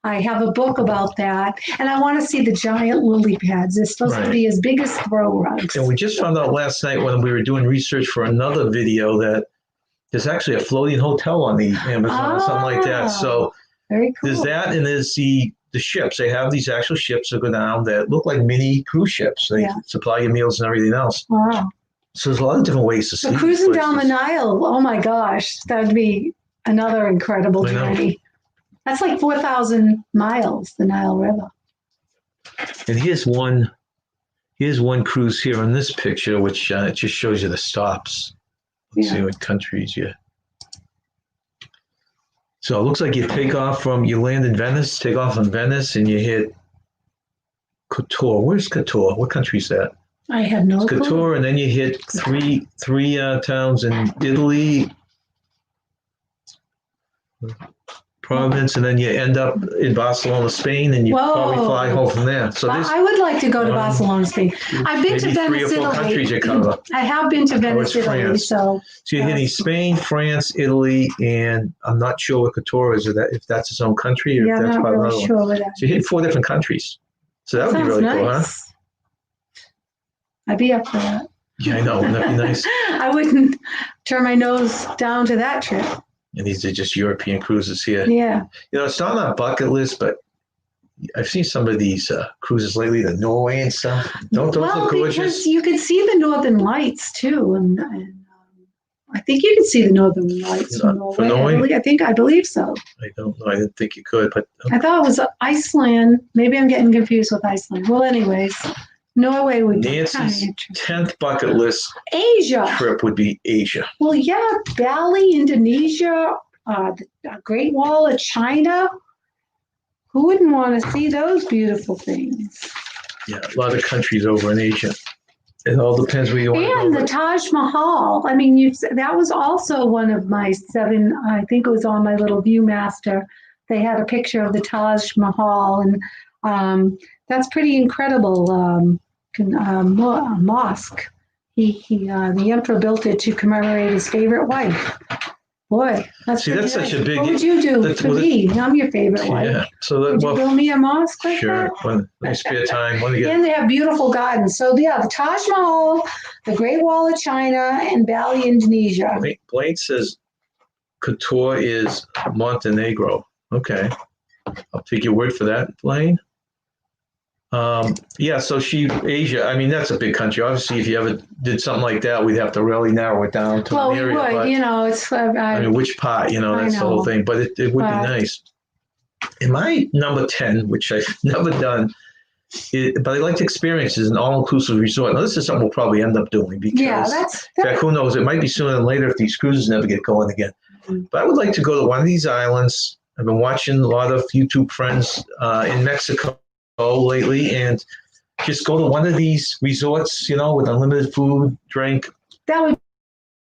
I have a book about that, and I want to see the giant lily pads. They're supposed to be as big as throw rugs. And we just found out last night when we were doing research for another video that there's actually a floating hotel on the Amazon or something like that. So very cool. There's that, and there's the ships. They have these actual ships that go down that look like mini cruise ships. They supply you meals and everything else. Wow. So there's a lot of different ways to see. So cruising down the Nile, oh my gosh, that'd be another incredible journey. That's like 4,000 miles, the Nile River. And here's one cruise here on this picture, which just shows you the stops. Let's see what countries you. So it looks like you land in Venice, take off in Venice, and you hit Kotor. Where's Kotor? What country is that? I have no clue. Kotor, and then you hit three towns in Italy, Province, and then you end up in Barcelona, Spain, and you probably fly home from there. So I would like to go to Barcelona, Spain. I've been to Venice, 3 or 4 countries you cover. I have been to Venice, Italy. France. So you're hitting Spain, France, Italy, and I'm not sure what Kotor is, if that's its own country or if that's part of another one. So you hit 4 different countries. So that would be really cool, huh? I'd be up for that. Yeah, I know. Wouldn't that be nice? I wouldn't turn my nose down to that trip. And these are just European cruises here. Yeah. It's not on a bucket list, but I've seen some of these cruises lately, the Norway and stuff. Don't those look gorgeous? Because you can see the Northern Lights too, and I think you can see the Northern Lights from Norway. I believe so. I don't know. I didn't think you could, but I thought it was Iceland. Maybe I'm getting confused with Iceland. Well, anyways, Norway would be Nancy's 10th bucket list Asia trip would be Asia. Well, yeah, Bali, Indonesia, the Great Wall of China. Who wouldn't want to see those beautiful things? Yeah, a lot of countries over in Asia. It all depends where you want to go. And the Taj Mahal. I mean, that was also one of my 7. I think it was on my little Viewmaster. They had a picture of the Taj Mahal, and that's pretty incredible. Mosque. The emperor built it to commemorate his favorite wife. Boy, that's such a big. What would you do for me? I'm your favorite wife. Yeah. So would you build me a mosque like sure. that? When I spare time, and they have beautiful gardens. So yeah, the Taj Mahal, the Great Wall of China, and Bali, Indonesia. Blaine says Kotor is Montenegro. Okay, I'll take your word for that, Blaine. So Asia, I mean, that's a big country. Obviously, if you ever did something like that, we'd have to really narrow it down to an area. Well, we would, it's... I mean, which part, that's the whole thing. But it would be nice. In my number 10, which I've never done, but I like the experience, is an all-inclusive resort. Now, this is something we'll probably end up doing because, in fact, who knows, it might be sooner than later if these cruises never get going again. Mm-hmm. But I would like to go to one of these islands. I've been watching a lot of YouTube friends in Mexico lately, and just go to one of these resorts, with unlimited food, drink. That would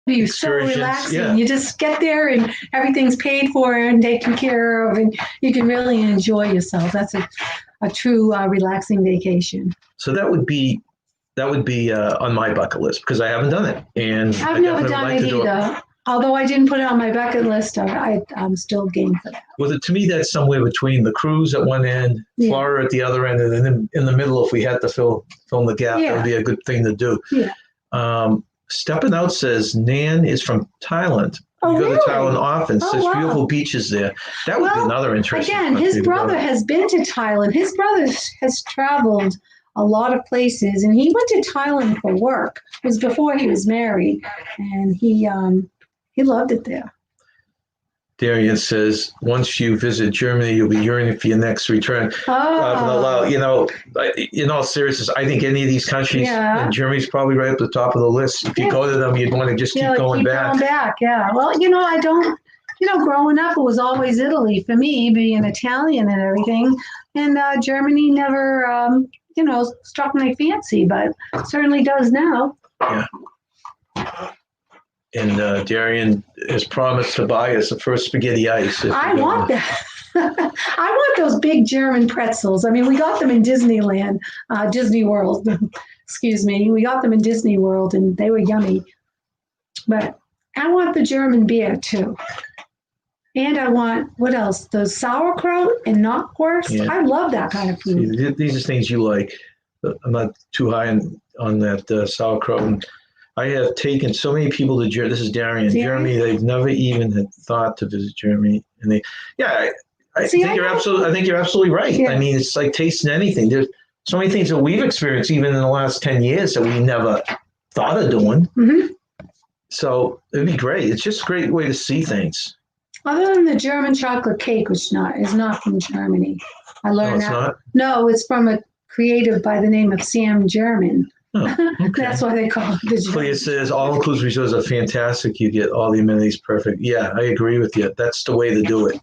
be so excursions, relaxing. yeah. You just get there and everything's paid for and taken care of, and you can really enjoy yourself. That's a true relaxing vacation. So that would be on my bucket list because I haven't done it, and I've I never definitely would done like it to do it. either. Although I didn't put it on my bucket list, I'm still game for that. Well, to me, that's somewhere between the cruise at one end, Yeah. Florida at the other end, and then in the middle, if we had to fill the gap, that would be a good thing to do. Yeah. Stepping Out says Nan is from Thailand. Oh, You go really? to Thailand often. Oh, There's wow. beautiful beaches there. That would be another interesting. Again, his brother has been to Thailand. His brother has traveled a lot of places, and he went to Thailand for work. It was before he was married, and he loved it there. Darian says, once you visit Germany, you'll be yearning for your next return. Oh. You know, in all seriousness, I think any of these countries, and Germany's probably right up the top of the list. If you go to them, you'd want to just keep going back. Yeah. Well, I don't, growing up, it was always Italy for me, being Italian and everything. And Germany never, struck my fancy, but certainly does now. Yeah. And Darian has promised to buy us the first spaghetti ice. I want that. I want those big German pretzels. I mean, we got them in Disneyland, Disney World. Excuse me. We got them in Disney World, and they were yummy. But I want the German beer, too. And I want, what else? The sauerkraut and knockwurst. Yeah. I love that kind of food. See, these are things you like. I'm not too high on that sauerkraut. I have taken so many people to Germany. This is Darian. Germany. They've never even had thought to visit Germany, and I think you're absolutely right. Yeah. I mean, it's like tasting anything. There's so many things that we've experienced, even in the last 10 years, that we never thought of doing. Mm-hmm. So it'd be great. It's just a great way to see things. Other than the German chocolate cake, which is not from Germany. I learned that. Not? No, it's from a creative by the name of Sam German. Oh, okay. That's why they call it. It says all-inclusive resorts are fantastic. You get all the amenities perfect. Yeah, I agree with you. That's the way to do it.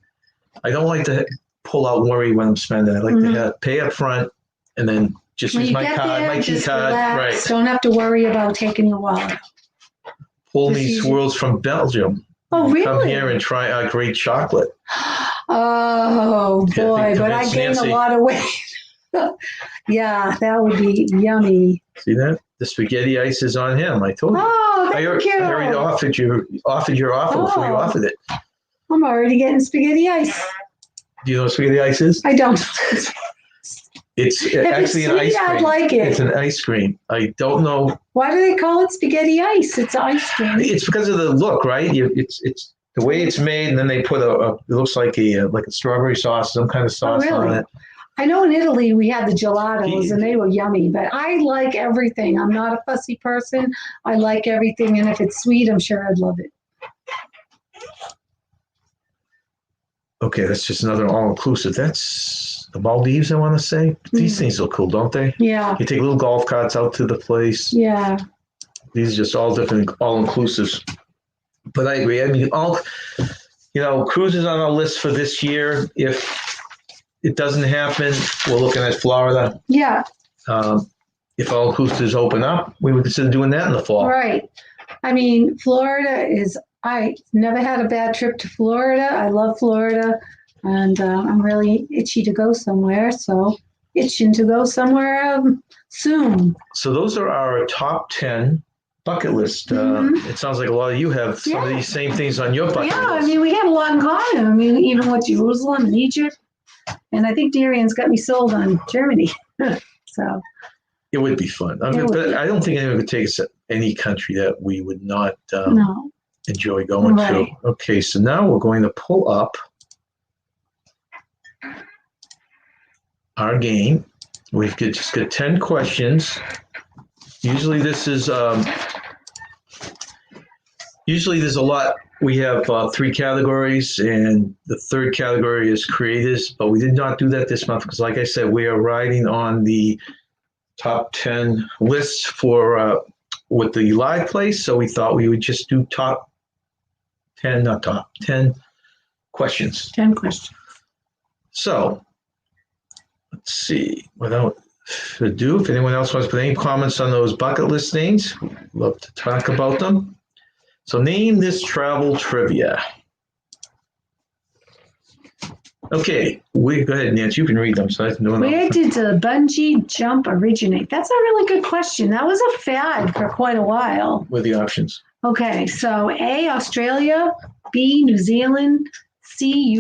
I don't like to pull out worry when I'm spending. I like to pay up front and then just use my card, my key card. Relax. Right. Don't have to worry about taking your wallet. Paul meets worlds from Belgium. Oh, really? Come here and try our great chocolate. Oh, boy, but I gained a lot of weight. Yeah, that would be yummy. See that? The spaghetti ice is on him. I told you. Oh, thank you. I already offered your offer before you offered it. I'm already getting spaghetti ice. Do you know what spaghetti ice is? I don't. It's actually an ice cream. I'd like it. It's an ice cream. I don't know. Why do they call it spaghetti ice? It's ice cream. It's because of the look, right? It's the way it's made, and then they put it looks like a strawberry sauce, some kind of sauce on it. I know in Italy we had the gelatos and they were yummy, but I like everything. I'm not a fussy person. I like everything, and if it's sweet, I'm sure I'd love it. Okay, that's just another all-inclusive. That's the Maldives, I want to say. These things look cool, don't they? Yeah. You take little golf carts out to the place. Yeah. These are just all different all-inclusives. But I agree. I mean, cruises on our list for this year. If it doesn't happen, we're looking at Florida. Yeah. If all-inclusives open up, we would consider doing that in the fall. Right. I mean, I never had a bad trip to Florida. I love Florida, and I'm really itchy to go somewhere. So itching to go somewhere soon. So those are our top 10 bucket list. It sounds like a lot of you have some of these same things on your bucket list. Yeah, I mean, we have a lot in common. I mean, even with Jerusalem and Egypt. And I think Darian's got me sold on Germany. So it would be fun. But I don't think anyone could take us to any country that we would not enjoy going to. Okay, so now we're going to pull up our game. We've just got 10 questions. Usually this is there's a lot. We have 3 categories, and the third category is creators, but we did not do that this month because, like I said, we are riding on the top 10 lists for with the live place. So we thought we would just do top 10 questions. 10 questions. So let's see. Without ado, if anyone else wants to put any comments on those bucket list things, we'd love to talk about them. So name this travel trivia. Okay, go ahead, Nancy. You can read them. So I can do it. Where did the bungee jump originate? That's a really good question. That was a fad for quite a while. What are the options? Okay, so A, Australia, B, New Zealand, C,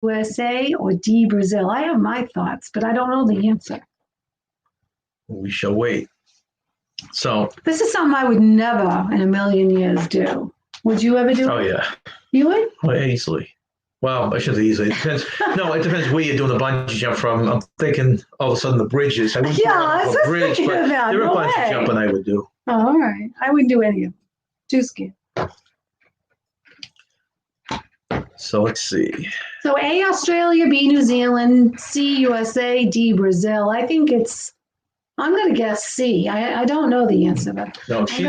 USA, or D, Brazil. I have my thoughts, but I don't know the answer. We shall wait. So this is something I would never in a million years do. Would you ever do it? Oh, yeah. You would? Well, easily. Well, I shouldn't say easily. It depends. No, it depends where you're doing the bungee jump from. I'm thinking all of a sudden the bridges. I wouldn't do a bridge, but there are no bungee jumping I would do. Oh, all right. I wouldn't do any of them. Too scared. So let's see. So A, Australia, B, New Zealand, C, USA, D, Brazil. I'm going to guess C. I don't know the answer, but No, she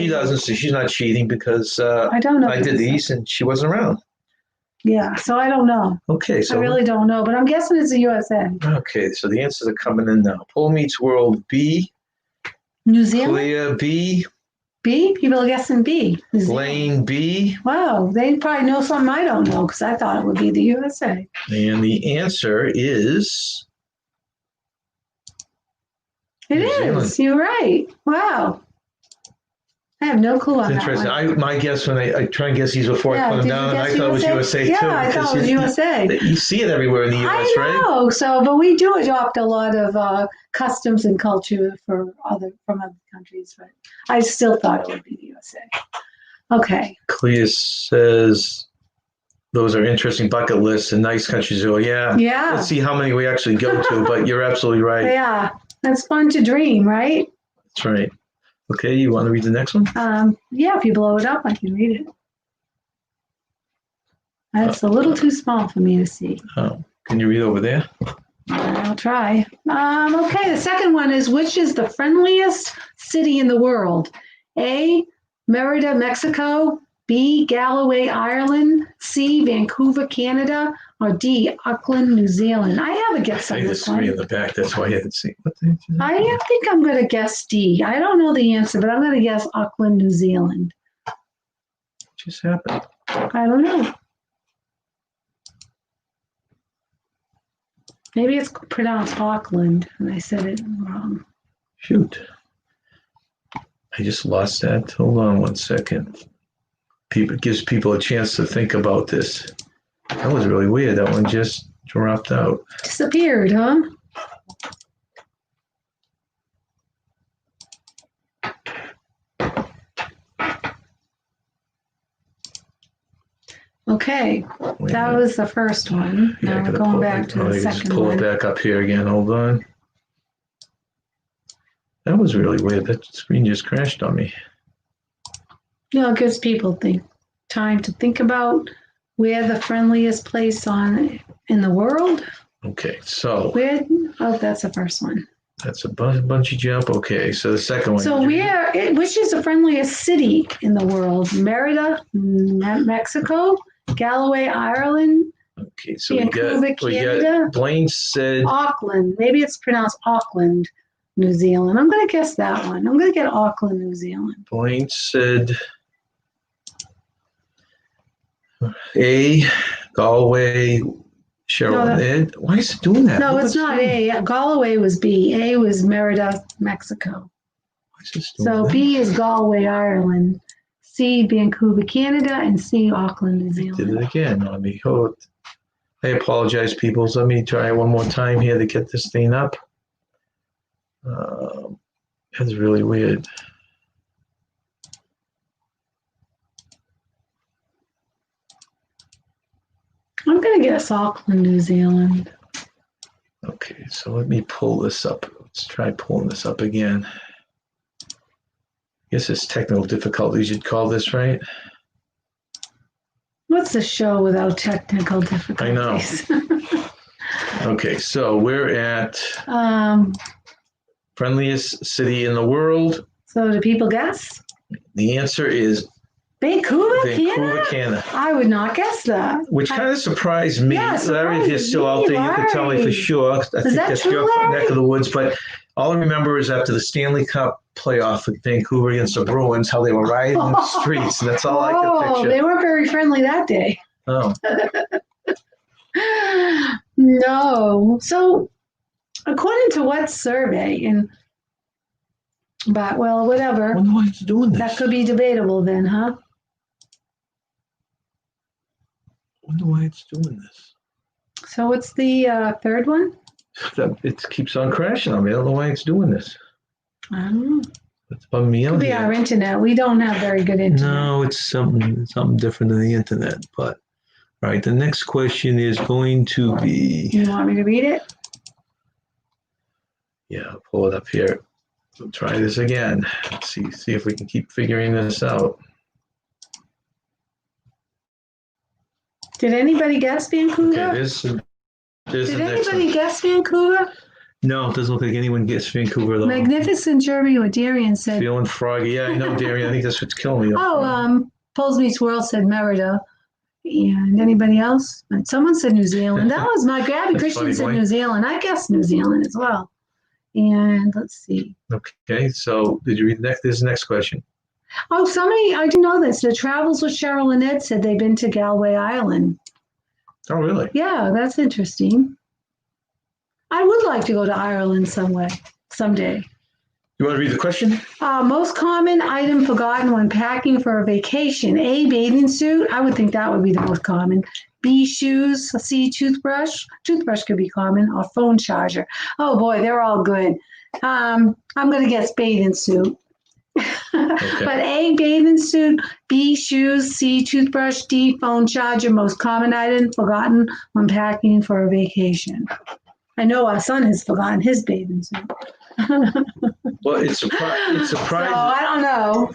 doesn't. So she's not cheating because I don't know. I did these and she wasn't around. Yeah, so I don't know. Okay, so I really don't know, but I'm guessing it's the USA. Okay, so the answers are coming in now. Pole Meets World B. New Zealand? Clear B. B? People are guessing B. Lane B. Wow, they probably know something I don't know because I thought it would be the USA. And the answer is... It is. You're right. Wow. I have no clue on that interesting. My guess when I try and guess these before I put them down, and I thought it was USA too. Yeah, I thought it was USA. You see it everywhere in the US, right? I know. So, but we do adopt a lot of customs and culture from other countries, but I still thought it would be the USA. Okay. Clea says those are interesting bucket lists and nice countries. Oh, yeah. Yeah. Let's see how many we actually go to, but you're absolutely right. Yeah, that's fun to dream, right? That's right. Okay, you want to read the next one? Yeah, if you blow it up, I can read it. That's a little too small for me to see. Oh, can you read over there? I'll try. Okay, the second one is, which is the friendliest city in the world? A, Merida, Mexico, B, Galway, Ireland, C, Vancouver, Canada, or D, Auckland, New Zealand. I have a guess on this one. There's 3 in the back. That's why I had to see. I think I'm going to guess D. I don't know the answer, but I'm going to guess Auckland, New Zealand. What just happened? I don't know. Maybe it's pronounced Auckland, and I said it wrong. Shoot. I just lost that. Hold on one second. It gives people a chance to think about this. That was really weird. That one just dropped out. Disappeared, huh? Okay, that was the first one. Now we're going back to the second pull one. it back up here again. Hold on. That was really weird. That screen just crashed on me. It gives people time to think about where the friendliest place in the world. Okay, so that's the first one. That's a bungee jump. Okay, so the second one. So which is the friendliest city in the world? Merida, Mexico, Galway, Ireland. Okay, so Vancouver, Canada. Blaine said Auckland. Maybe it's pronounced Auckland, New Zealand. I'm going to guess that one. I'm going to get Auckland, New Zealand. Blaine said A, Galway, Cheryl. Ed. Why is it doing that? No, it's not A. Galway was B. A was Merida, Mexico. So that? B is Galway, Ireland. C, Vancouver, Canada, and C, Auckland, New Zealand. Did it again on me. Oh, I apologize, people. So let me try one more time here to get this thing up. That's really weird. I'm going to guess Auckland, New Zealand. Okay, so let me pull this up. Let's try pulling this up again. I guess it's technical difficulties you'd call this, right? What's a show without technical difficulties? I know. Okay, so we're at friendliest city in the world. So do people guess? The answer is Vancouver, Canada. I would not guess that. Which kind of surprised me. Yeah, Larry, if you're still out there, you can tell me for sure. I think that's your neck of the woods. But all I remember is after the Stanley Cup playoff in Vancouver against the Bruins, how they were riding the streets, and that's all I could picture. They weren't very friendly that day. Oh. No. So, according to what survey, but whatever. I wonder why it's doing this. That could be debatable then, huh? I wonder why it's doing this. So what's the third one? It keeps on crashing on me. I don't know why it's doing this. I don't know. It's bumming me out. Could be our internet. We don't have very good internet. No, it's something different than the internet. But all right, the next question is going to be. You want me to read it? Yeah, I'll pull it up here. We'll try this again. Let's see if we can keep figuring this out. Did anybody guess Vancouver? Okay, Did anybody guess Vancouver? No, it doesn't look like anyone gets Vancouver though. Magnificent Journey, what Darian said. Feeling froggy. Yeah, I know, Darian. I think that's what's killing me. Poles Meets World said Merida. And anybody else? Someone said New Zealand. That was my Gabby Christian said New Zealand. I guessed New Zealand as well. And let's see. Okay, so did you read this next question? Oh, somebody, I didn't know this. The Travels with Cheryl and Ed said they've been to Galway Island. Oh, really? Yeah, that's interesting. I would like to go to Ireland someday. You want to read the question? Most common item forgotten when packing for a vacation. A, bathing suit. I would think that would be the most common. B, shoes. C, toothbrush. Toothbrush could be common. Or phone charger. Oh boy, they're all good. I'm going to guess bathing suit. Okay. But A, bathing suit. B, shoes. C, toothbrush. D, phone charger. Most common item forgotten when packing for a vacation. I know our son has forgotten his bathing suit. Well, it's surprising. So I don't know.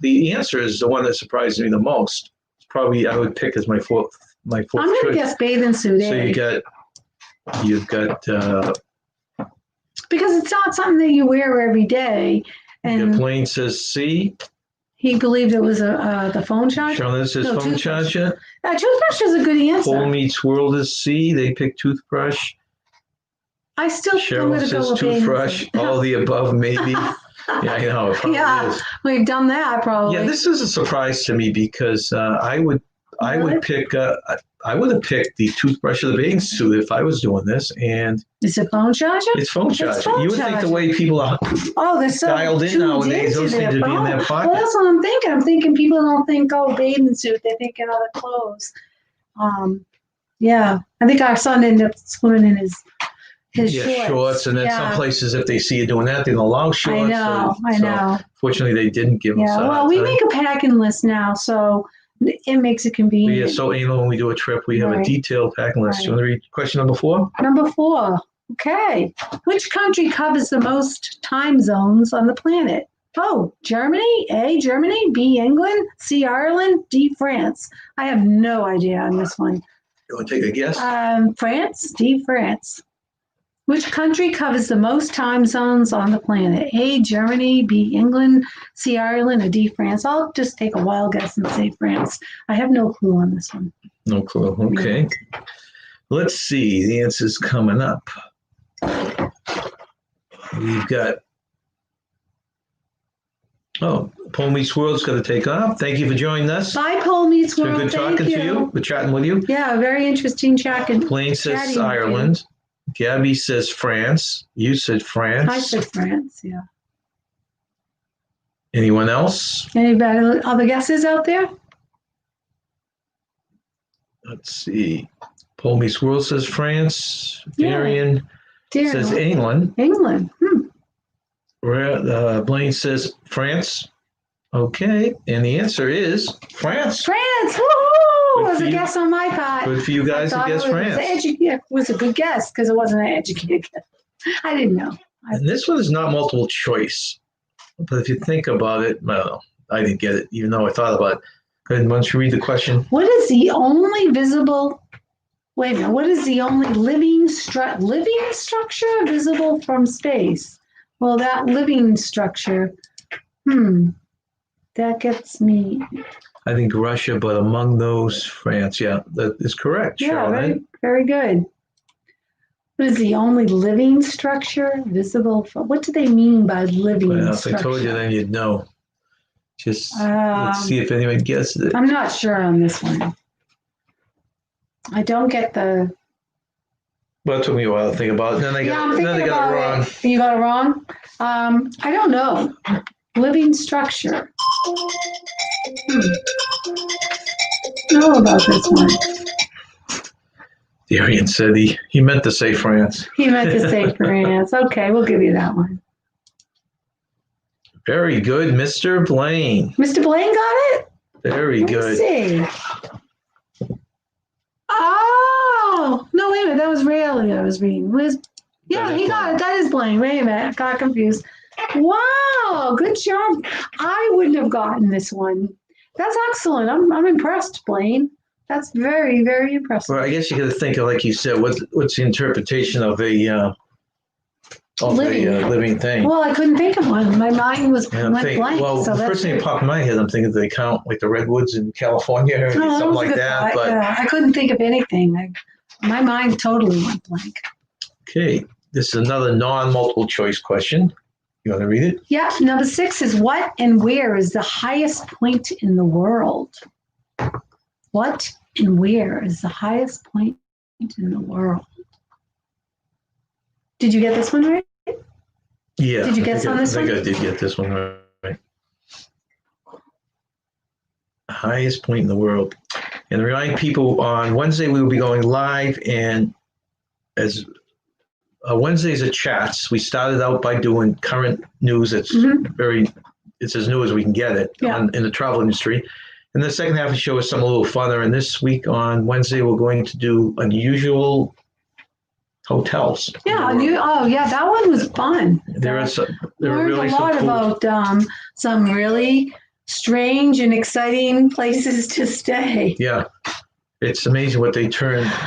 The answer is the one that surprised me the most. It's probably I would pick as my fourth. I'm going to guess bathing suit. So you've got because it's not something that you wear every day. And Blaine says C. He believed it was the phone charger. Sean says phone charger. Toothbrush is a good answer. Pole Meets World is C. They pick toothbrush. I still Cheryl says toothbrush. All the above, maybe. Yeah, I know. It probably is. We've done that probably. Yeah, this is a surprise to me because I would have picked the toothbrush or the bathing suit if I was doing this. And is it phone charger? It's phone charger. You would think the way people are they're so dialed in nowadays, those things would be in their pocket. Well, that's what I'm thinking. I'm thinking people don't think, bathing suit. They're thinking other clothes. Yeah, I think our son ended up swimming in his shorts, and then some places, if they see you doing that, they don't allow shorts. I know. Fortunately, they didn't give us that. Well, we make a packing list now, so it makes it convenient. Yeah, so anal when we do a trip, we have a detailed packing list. Do you want to read question number 4? Number 4. Okay. Which country covers the most time zones on the planet? Oh, Germany. A, Germany. B, England. C, Ireland. D, France. I have no idea on this one. You want to take a guess? France. D, France. Which country covers the most time zones on the planet? A, Germany, B, England, C, Ireland, or D, France? I'll just take a wild guess and say France. I have no clue on this one. No clue. Okay. Let's see. The answer's coming up. We've got... Pole Meets World's going to take off. Thank you for joining us. Bye, Pole Meets World. It's been good talking to you. We're chatting with you. Yeah, very interesting chatting. Blaine says Ireland. Gabby says France. You said France. I said France, yeah. Anyone else? Anybody other guesses out there? Let's see. Pole Meets World says France. Darian says England. England. Blaine says France. Okay. And the answer is France. France. Woohoo! Was a guess on my part. Good for you guys to guess France. It was a good guess because it wasn't an educated guess. I didn't know. And this one is not multiple choice. But if you think about it, well, I didn't get it, even though I thought about it. Go ahead, why don't you read the question? What is the only living structure visible from space? Well, that living structure, that gets me. I think Russia, but among those, France. Yeah, that is correct. Yeah, very, very good. What is the only living structure visible from? What do they mean by living Well, if structure? I told you, then you'd know. Just let's see if anyone guesses it. I'm not sure on this one. I don't get the. Well, it took me a while to think about it. And then I got, I'm then I thinking got it about wrong. it. You got it wrong? I don't know. Living structure. I don't know about this one. Darian said he meant to say France. He meant to say France. Okay, we'll give you that one. Very good, Mr. Blaine. Mr. Blaine got it? Very good. Let's see. Oh, no, wait a minute. That was Rayleigh I was reading. Yeah, he got it. That is Blaine. Wait a minute. I got confused. Wow, good job. I wouldn't have gotten this one. That's excellent. I'm impressed, Blaine. That's very, very impressive. Well, I guess you got to think of, like you said, what's the interpretation of a living thing? Well, I couldn't think of one. My mind went blank. Well, so the first thing that popped in my head, I'm thinking they count like the redwoods in California or something like that. But I couldn't think of anything. My mind totally went blank. Okay, this is another non-multiple choice question. You want to read it? Yeah, number 6 is what and where is the highest point in the world? What and where is the highest point in the world? Did you get this one right? Yeah. Did you guess on this one? I think I did get this one right. Highest point in the world. And to remind people, on Wednesday we will be going live, and as Wednesdays are chats. We started out by doing current news. It's it's as new as we can get it in the travel industry. And the second half of the show is something a little funner. And this week on Wednesday, we're going to do unusual hotels. Yeah, that one was fun. There are really a lot about some really strange and exciting places to stay. Yeah. It's amazing what they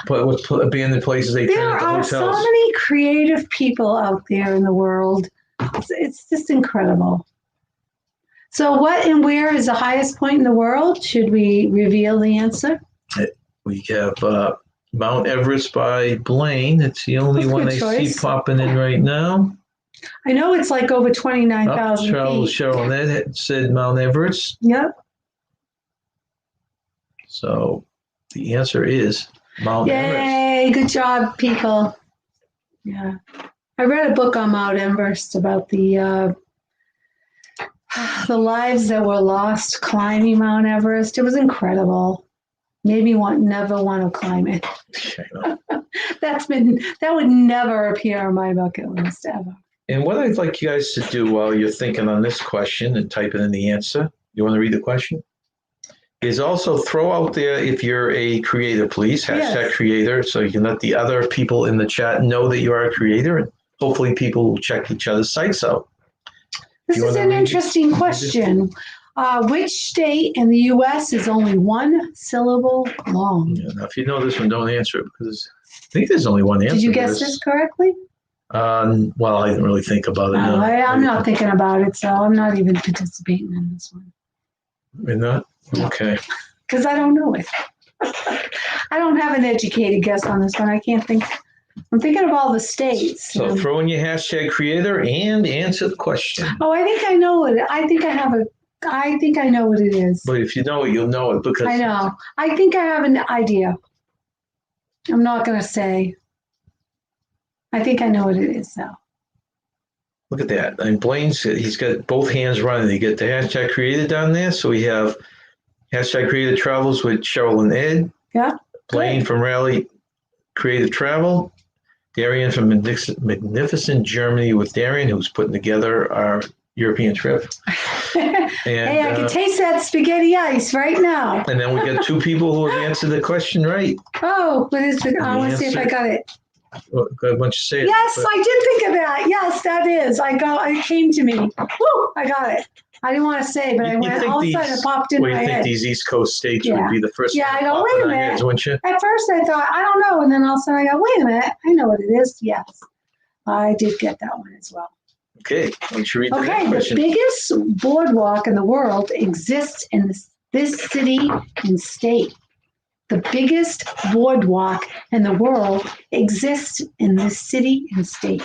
what abandoned places they turn into hotels. There are so many creative people out there in the world. It's just incredible. So what and where is the highest point in the world? Should we reveal the answer? We have Mount Everest by Blaine. It's the only one I see popping in right now. I know it's like over 29,000 feet. Cheryl Ned said Mount Everest. Yep. So the answer is Mount Everest. Yay, good job, people. Yeah. I read a book on Mount Everest about the lives that were lost climbing Mount Everest. It was incredible. Made me never want to climb it. That would never appear on my bucket list ever. And what I'd like you guys to do while you're thinking on this question and typing in the answer, you want to read the question? Is also throw out there, if you're a creator, please, hashtag creator, so you can let the other people in the chat know that you are a creator, and hopefully people will check each other's sites out. This is an interesting question. Which state in the U.S. is only one syllable long? Yeah, now, if you know this one, don't answer it, because I think there's only one answer. Did you guess this correctly? Well, I didn't really think about it. No, I'm not thinking about it, so I'm not even participating in this one. You're not? Okay. Because I don't know it. I don't have an educated guess on this one. I can't think. I'm thinking of all the states. So throw in your hashtag creator and answer the question. Oh, I think I know it. I think I know what it is. But if you know it, you'll know it because I know. I think I have an idea. I'm not going to say. I think I know what it is now. Look at that. And Blaine's, he's got both hands running. You get the hashtag creator down there. So we have hashtag creator travels with Cheryl and Ed. Yeah. Blaine from Rally Creative Travel. Darian from Magnificent Germany with Darian, who's putting together our European trip. Hey, I can taste that spaghetti ice right now. And then we got two people who have answered the question right. Oh, what is it? I want to see if I got it. Well, why don't you say it? Yes, I did think of that. Yes, that is. It came to me. Woo, I got it. I didn't want to say, but I went all of a sudden it popped in my head. You think these East Coast states would be the first? Yeah, I go, wait a minute. Wouldn't you? At first I thought, I don't know. And then all of a sudden I go, wait a minute. I know what it is. Yes, I did get that one as well. Okay, why don't you read the next question? The biggest boardwalk in the world exists in this city and state. the biggest boardwalk in the world exists in this city and state?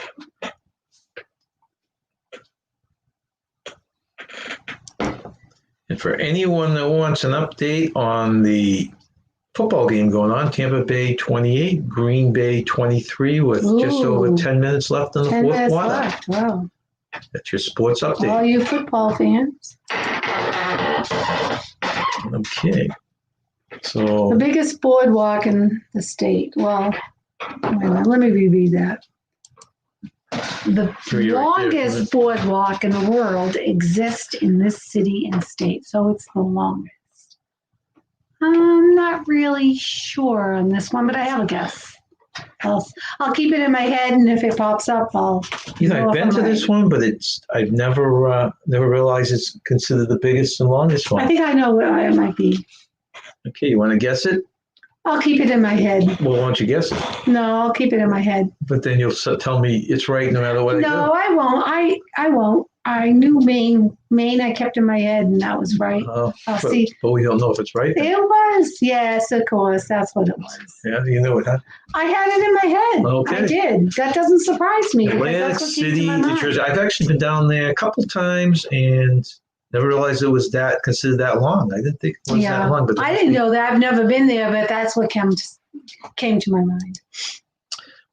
And for anyone that wants an update on the football game going on, Tampa Bay 28, Green Bay 23, with just over 10 minutes left in the 10 fourth minutes quarter. left. Wow. That's your sports All update. you football fans. Okay. So The biggest boardwalk in the state. Well, wait a minute, let me reread that. The longest boardwalk in the world exists in this city and state, so it's the longest. I'm not really sure on this one, but I have a guess. I'll keep it in my head, and if it pops up, I'll. I've been to this one, but I've never realized it's considered the biggest and longest one. I think I know what it might be. Okay, you want to guess it? I'll keep it in my head. Well, why don't you guess it? No, I'll keep it in my head. But then you'll tell me it's right no matter what I do. No, I won't. I won't. I knew Maine. Maine I kept in my head, and that was right. I'll see. But we don't know if it's right. It was. Yes, of course. That's what it was. Yeah, you knew it, huh? I had it in my head. Okay. I did. That doesn't surprise me. Atlantic City, New Jersey. I've actually been down there a couple times and never realized it was considered that long. I didn't think it was that long. But I didn't know that. I've never been there, but that's what came to my mind.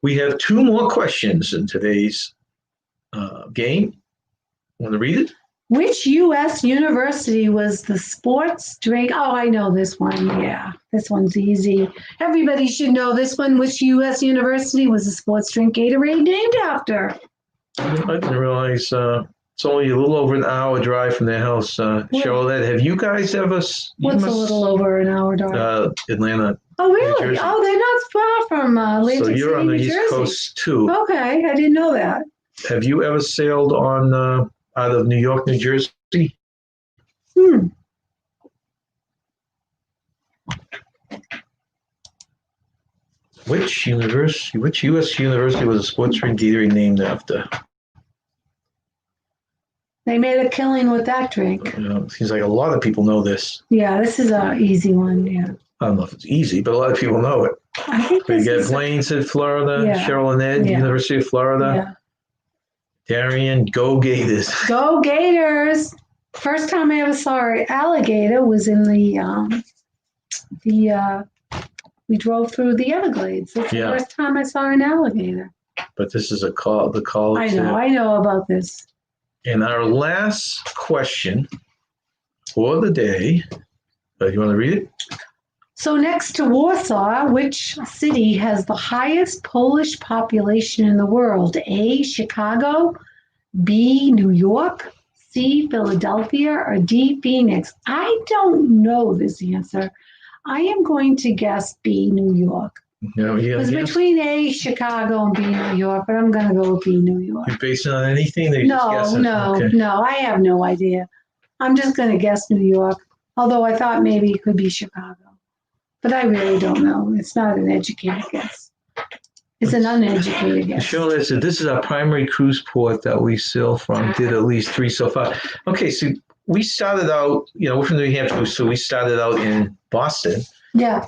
We have two more questions in today's game. Want to read it? Which U.S. university was the sports drink? Oh, I know this one. Yeah, this one's easy. Everybody should know this one. Which U.S. university was the sports drink Gatorade named after? I didn't realize it's only a little over an hour drive from their house. Charlotte, have you guys ever? What's a little over an hour drive? Atlanta. Oh, really? Oh, they're not far from Atlantic City, So you're on the New East Jersey. Coast too. Okay, I didn't know that. Have you ever sailed on out of New York, New Jersey? Which U.S. university was a sports drink Gatorade named after? They made a killing with that drink. Seems like a lot of people know this. Yeah, this is an easy one. Yeah. I don't know if it's easy, but a lot of people know it. I think We got Blaine said Florida, Cheryl and Ed, University of Florida. Yeah. Darian, go Gators. Go Gators. First time I ever saw an alligator was in we drove through the Everglades. That's the first time I saw an alligator. But this is the college. I know about this. And our last question for the day, you want to read it? So next to Warsaw, which city has the highest Polish population in the world? A, Chicago, B, New York, C, Philadelphia, or D, Phoenix? I don't know this answer. I am going to guess B, New York. No, It was between A, Chicago, and B, New York, but I'm going to go with B, New York. You based it on anything? No, I have no idea. I'm just going to guess New York, although I thought maybe it could be Chicago. But I really don't know. It's not an educated guess. It's an uneducated guess. Cheryl said, this is our primary cruise port that we sail from. Did at least 3 so far. Okay, so we started out, we're from New Hampshire, so we started out in Boston. Yeah.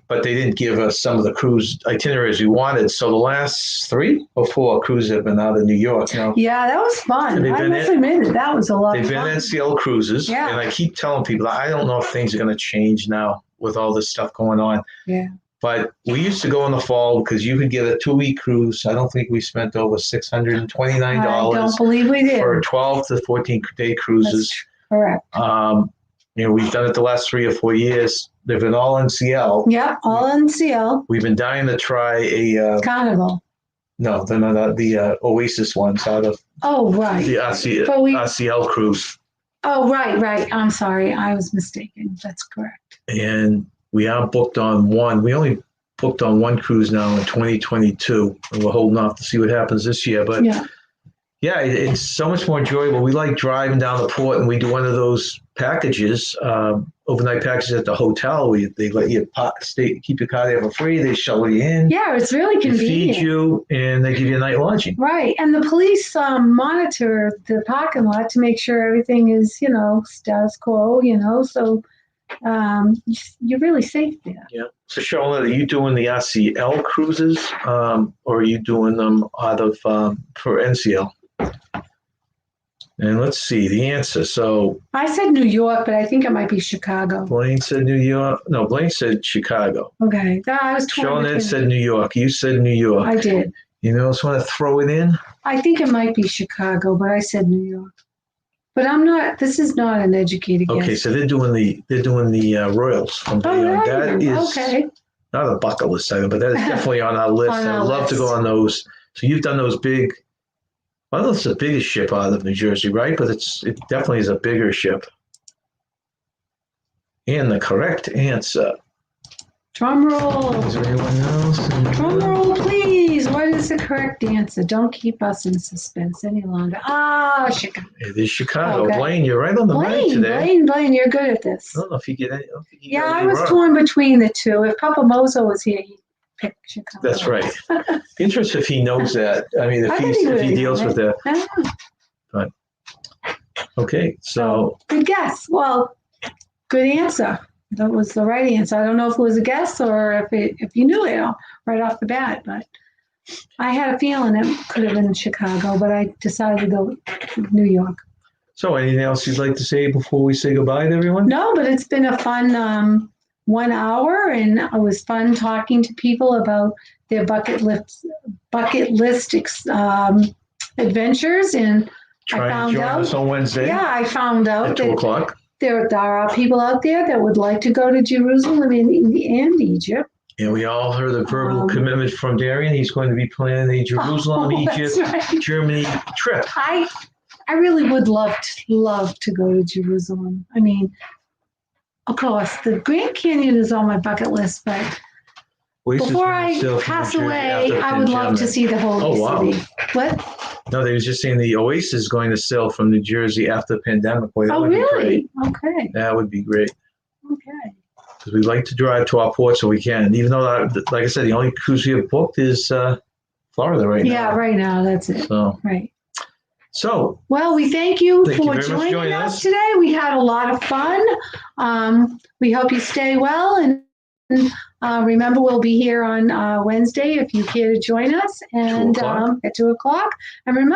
But they didn't give us some of the cruise itineraries we wanted. So the last 3 or 4 cruises have been out of New York. Yeah, that was fun. I must admit it. That was a lot of fun. They've been NCL cruises. Yeah. And I keep telling people, I don't know if things are going to change now with all this stuff going on. Yeah. But we used to go in the fall because you could get a 2-week cruise. I don't think we spent over $629. I don't believe we did. For 12 to 14-day cruises. That's correct. We've done it the last 3 or 4 years. They've been all NCL. Yeah, all NCL. We've been dying to try a Carnival. No, they're not the Oasis ones out of. Oh, right. The RCL cruise. Oh, right. I'm sorry, I was mistaken. That's correct. And we are booked on one. We only booked on one cruise now in 2022, and we're holding off to see what happens this year. But yeah, it's so much more enjoyable. We like driving down the port, and we do one of those packages, overnight packages at the hotel. They let you keep your car there for free. They shuttle you in. Yeah, it's really convenient. They feed you, and they give you a night lodging. Right, and the police monitor the parking lot to make sure everything is, status quo. So you're really safe there. Yeah. So, Charlotte, are you doing the RCL cruises, or are you doing them out of for NCL? And let's see the answer. So I said New York, but I think it might be Chicago. Blaine said New York. No, Blaine said Chicago. Okay, I was torn Charlotte between. said New York. You said New York. I did. You just want to throw it in? I think it might be Chicago, but I said New York. But I'm not. This is not an educated guess. Okay, so they're doing the Royals from Oh, Bayonne. right. That is Okay. not a bucket list item, but that is definitely on our list. On our I'd love to go list. on those. So you've done those big. Well, that's the biggest ship out of New Jersey, right? But it definitely is a bigger ship. And the correct answer. Drum roll. Is there anyone else? Drum roll, please. What is the correct answer? Don't keep us in suspense any longer. Chicago. It is Chicago. Okay. Blaine, you're right on the money today. Blaine, you're good at this. I don't know if you get any. Yeah, I was torn between the two. If Papa Mozo was here, he'd pick Chicago. That's right. Interesting if he knows that. I mean, if he deals with that. But okay, so good guess. Well, good answer. That was the right answer. I don't know if it was a guess or if you knew it right off the bat, but I had a feeling it could have been Chicago, but I decided to go New York. So anything else you'd like to say before we say goodbye to everyone? No, but it's been a fun 1 hour, and it was fun talking to people about their bucket list adventures. And Try I found and join out us on Wednesday. Yeah, I found out at 2 o'clock. There are people out there that would like to go to Jerusalem and Egypt. And we all heard a verbal commitment from Darian. He's going to be planning a Jerusalem, Egypt, right. Germany trip. I really would love to go to Jerusalem. I mean, of course, the Grand Canyon is on my bucket list, but before I pass away, I would love to see the Holy City. What? No, they was just saying the Oasis is going to sail from New Jersey after the pandemic. Boy, that would really? Be great. Okay. That would be great. Okay. Because we like to drive to our port so we can. Even though, like I said, the only cruise we have booked is Florida right now. Yeah, right now, that's it. So, right. So, well, we thank you for joining us today. We had a lot of fun. We hope you stay well, and remember, we'll be here on Wednesday if you care to join us, and at 2 o'clock. And remember,